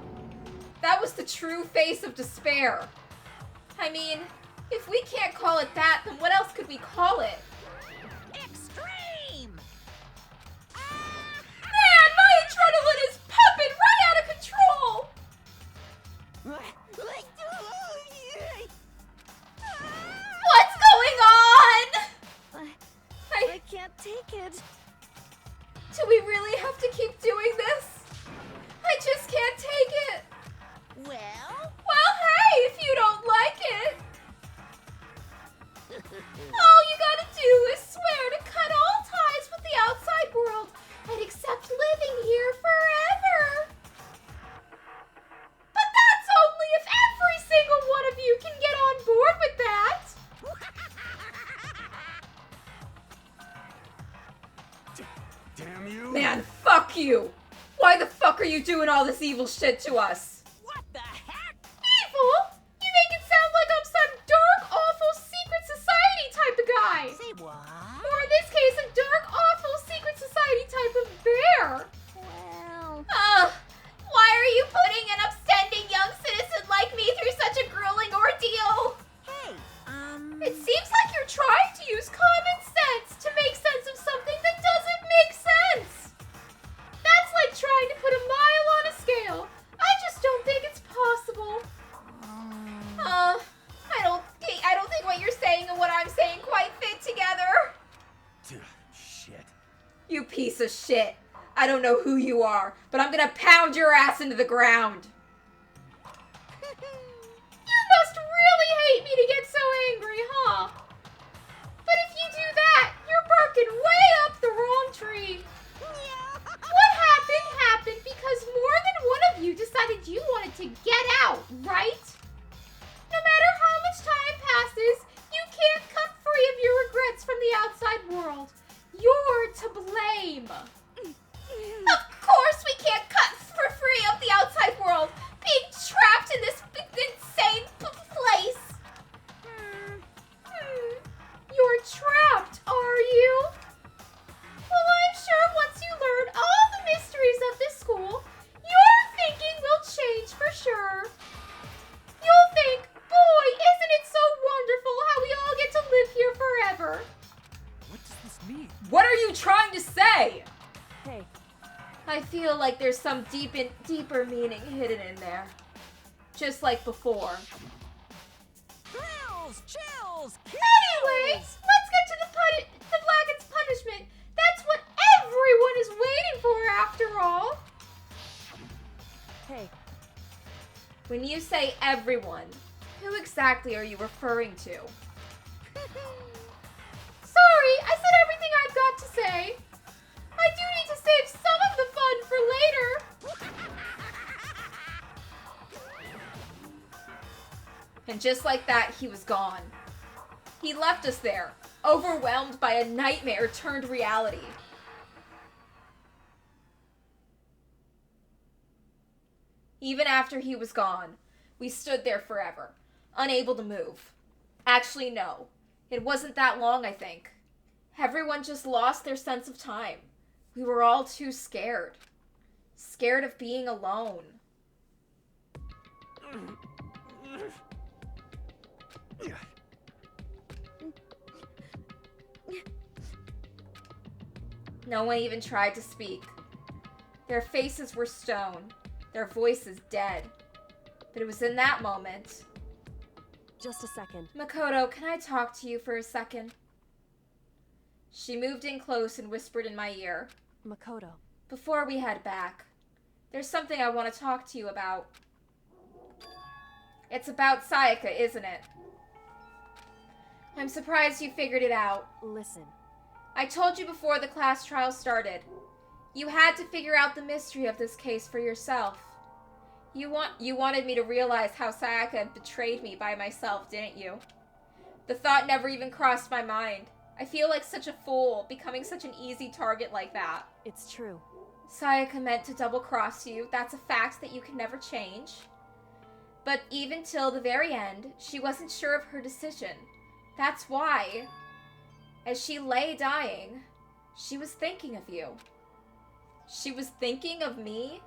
that was the true face of despair. I mean, if we can't call it that, then what else could we call it? Extreme! Man, my adrenaline is pumping right out of control! What's going on? I can't take it. Do we really have to keep doing this? I just can't take it. Well? Well, hey, if you don't like it. All you gotta do is swear to cut all ties with the outside world and accept living here forever. But that's only if every single one of you can get on board with that. Damn you! Man, fuck you! Why the fuck are you doing all this evil shit to us? What the heck? Evil? You make it sound like I'm some dark, awful secret society type of guy! Say what? Or in this case, a dark, awful secret society type of bear! Well, Why are you putting an upstanding young citizen like me through such a grueling ordeal? Hey, It seems like you're trying to use common sense to make sense of something that doesn't make sense. That's like trying to put a mile on a scale. I just don't think it's possible. I don't think what you're saying and what I'm saying quite fit together. Shit. You piece of shit. I don't know who you are, but I'm gonna pound your ass into the ground. You must really hate me to get so angry, huh? But if you do that, you're barking way up the wrong tree. What happened because more than one of you decided you wanted to get out, right? No matter how much time passes, you can't cut free of your regrets from the outside world. You're to blame. Of course we can't cut for free of the outside world, being trapped in this insane place. You're trapped, are you? Well, I'm sure once you learn all the mysteries of this school, your thinking will change for sure. You'll think, boy, isn't it so wonderful how we all get to live here forever. What does this mean? What are you trying to say? Hey, I feel like there's some deeper meaning hidden in there. Just like before. Thrills, chills, Anyways, let's get to the Blackett's punishment. That's what everyone is waiting for after all. hey, When you say everyone, who exactly are you referring to? Sorry, I said everything I've got to say. I do need to save some of the fun for later. And just like that, he was gone. He left us there, overwhelmed by a nightmare turned reality. Even after he was gone, we stood there forever, unable to move. Actually, no. It wasn't that long, I think. Everyone just lost their sense of time. We were all too scared. Scared of being alone. No one even tried to speak. Their faces were stone, their voices dead. But it was in that moment. Just a second. Makoto, can I talk to you for a second? She moved in close and whispered in my ear. Makoto. Before we head back, there's something I want to talk to you about. It's about Sayaka, isn't it? I'm surprised you figured it out. Listen. I told you before the class trial started. You had to figure out the mystery of this case for yourself. You wanted me to realize how Sayaka had betrayed me by myself, didn't you? The thought never even crossed my mind. I feel like such a fool, becoming such an easy target like that. It's true. Sayaka meant to double-cross you. That's a fact that you can never change. But even till the very end, she wasn't sure of her decision. That's why, as she lay dying, she was thinking of you. She was thinking of me?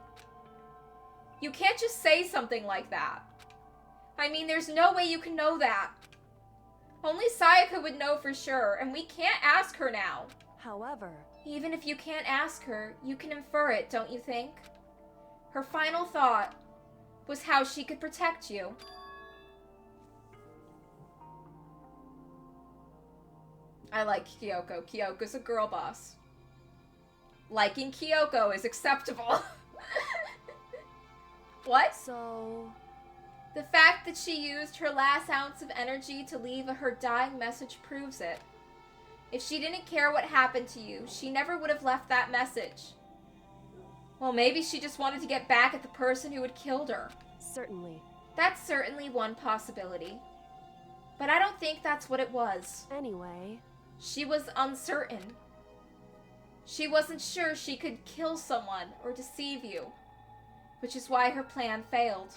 You can't just say something like that. I mean, there's no way you can know that. Only Sayaka would know for sure, and we can't ask her now. However, even if you can't ask her, you can infer it, don't you think? Her final thought was how she could protect you. I like Kyoko. Kyoko's a girl boss. Liking Kyoko is acceptable. What? So... The fact that she used her last ounce of energy to leave her dying message proves it. If she didn't care what happened to you, she never would have left that message. Well, maybe she just wanted to get back at the person who had killed her. Certainly. That's certainly one possibility. But I don't think that's what it was. Anyway... She was uncertain. She wasn't sure she could kill someone or deceive you, which is why her plan failed.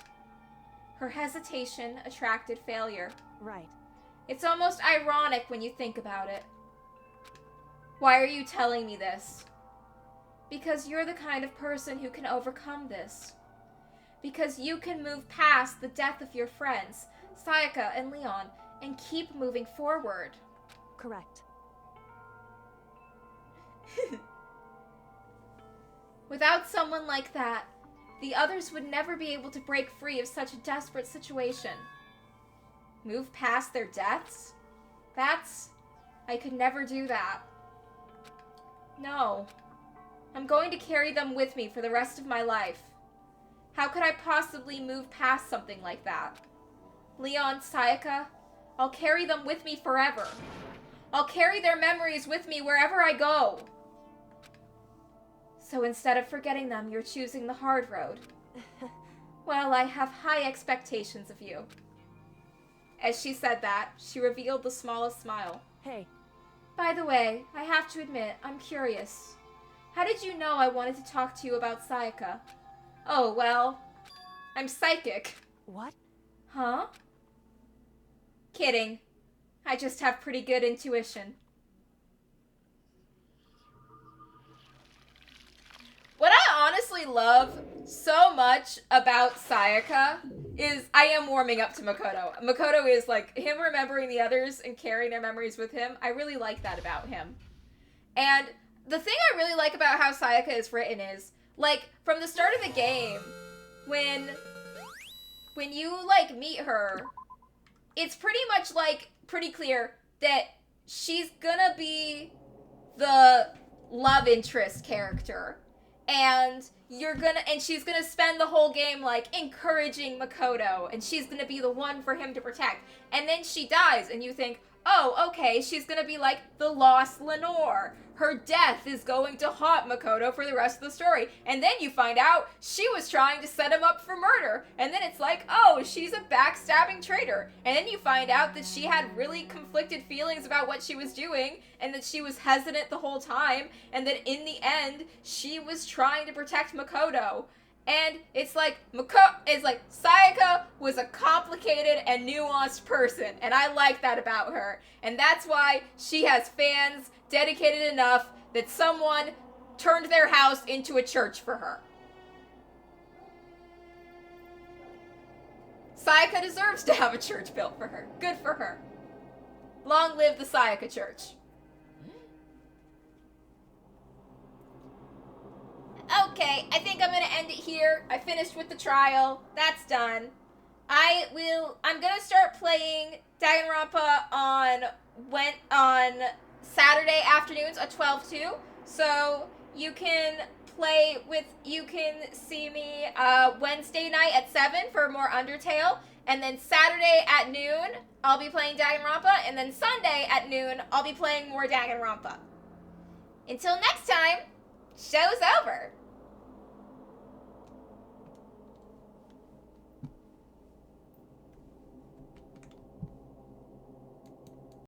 Her hesitation attracted failure. Right. It's almost ironic when you think about it. Why are you telling me this? Because you're the kind of person who can overcome this. Because you can move past the death of your friends, Sayaka and Leon, and keep moving forward. Correct. Without someone like that, the others would never be able to break free of such a desperate situation. Move past their deaths? I could never do that. No. I'm going to carry them with me for the rest of my life. How could I possibly move past something like that? Leon, Sayaka, I'll carry them with me forever. I'll carry their memories with me wherever I go. So instead of forgetting them, you're choosing the hard road. Well, I have high expectations of you. As she said that, she revealed the smallest smile. Hey. By the way, I have to admit, I'm curious. How did you know I wanted to talk to you about Sayaka? Oh, well, I'm psychic. What? Huh? Kidding. I just have pretty good intuition. What I honestly love so much about Sayaka is I am warming up to Makoto. Makoto is like him remembering the others and carrying their memories with him. I really like that about him. And the thing I really like about how Sayaka is written is, like, from the start of the game, when you, like, meet her, it's pretty much, like, pretty clear that she's gonna be the love interest character. And she's gonna spend the whole game, like, encouraging Makoto, and she's gonna be the one for him to protect. And then she dies, and you think, oh, okay, she's gonna be like the lost Lenore. Her death is going to haunt Makoto for the rest of the story. And then you find out she was trying to set him up for murder. And then it's like, oh, she's a backstabbing traitor. And then you find out that she had really conflicted feelings about what she was doing, and that she was hesitant the whole time, and that in the end, she was trying to protect Makoto. And it's like, Sayaka was a complicated and nuanced person, and I like that about her. And that's why she has fans dedicated enough that someone turned their house into a church for her. Sayaka deserves to have a church built for her. Good for her. Long live the Sayaka Church. Okay, I think I'm gonna end it here. I finished with the trial. That's done. I'm gonna start playing Danganronpa on Saturday afternoons at 12/2. So you can see me Wednesday night at 7 for more Undertale, and then Saturday at noon I'll be playing Danganronpa, and then Sunday at noon I'll be playing more Danganronpa. Until next time, show's over.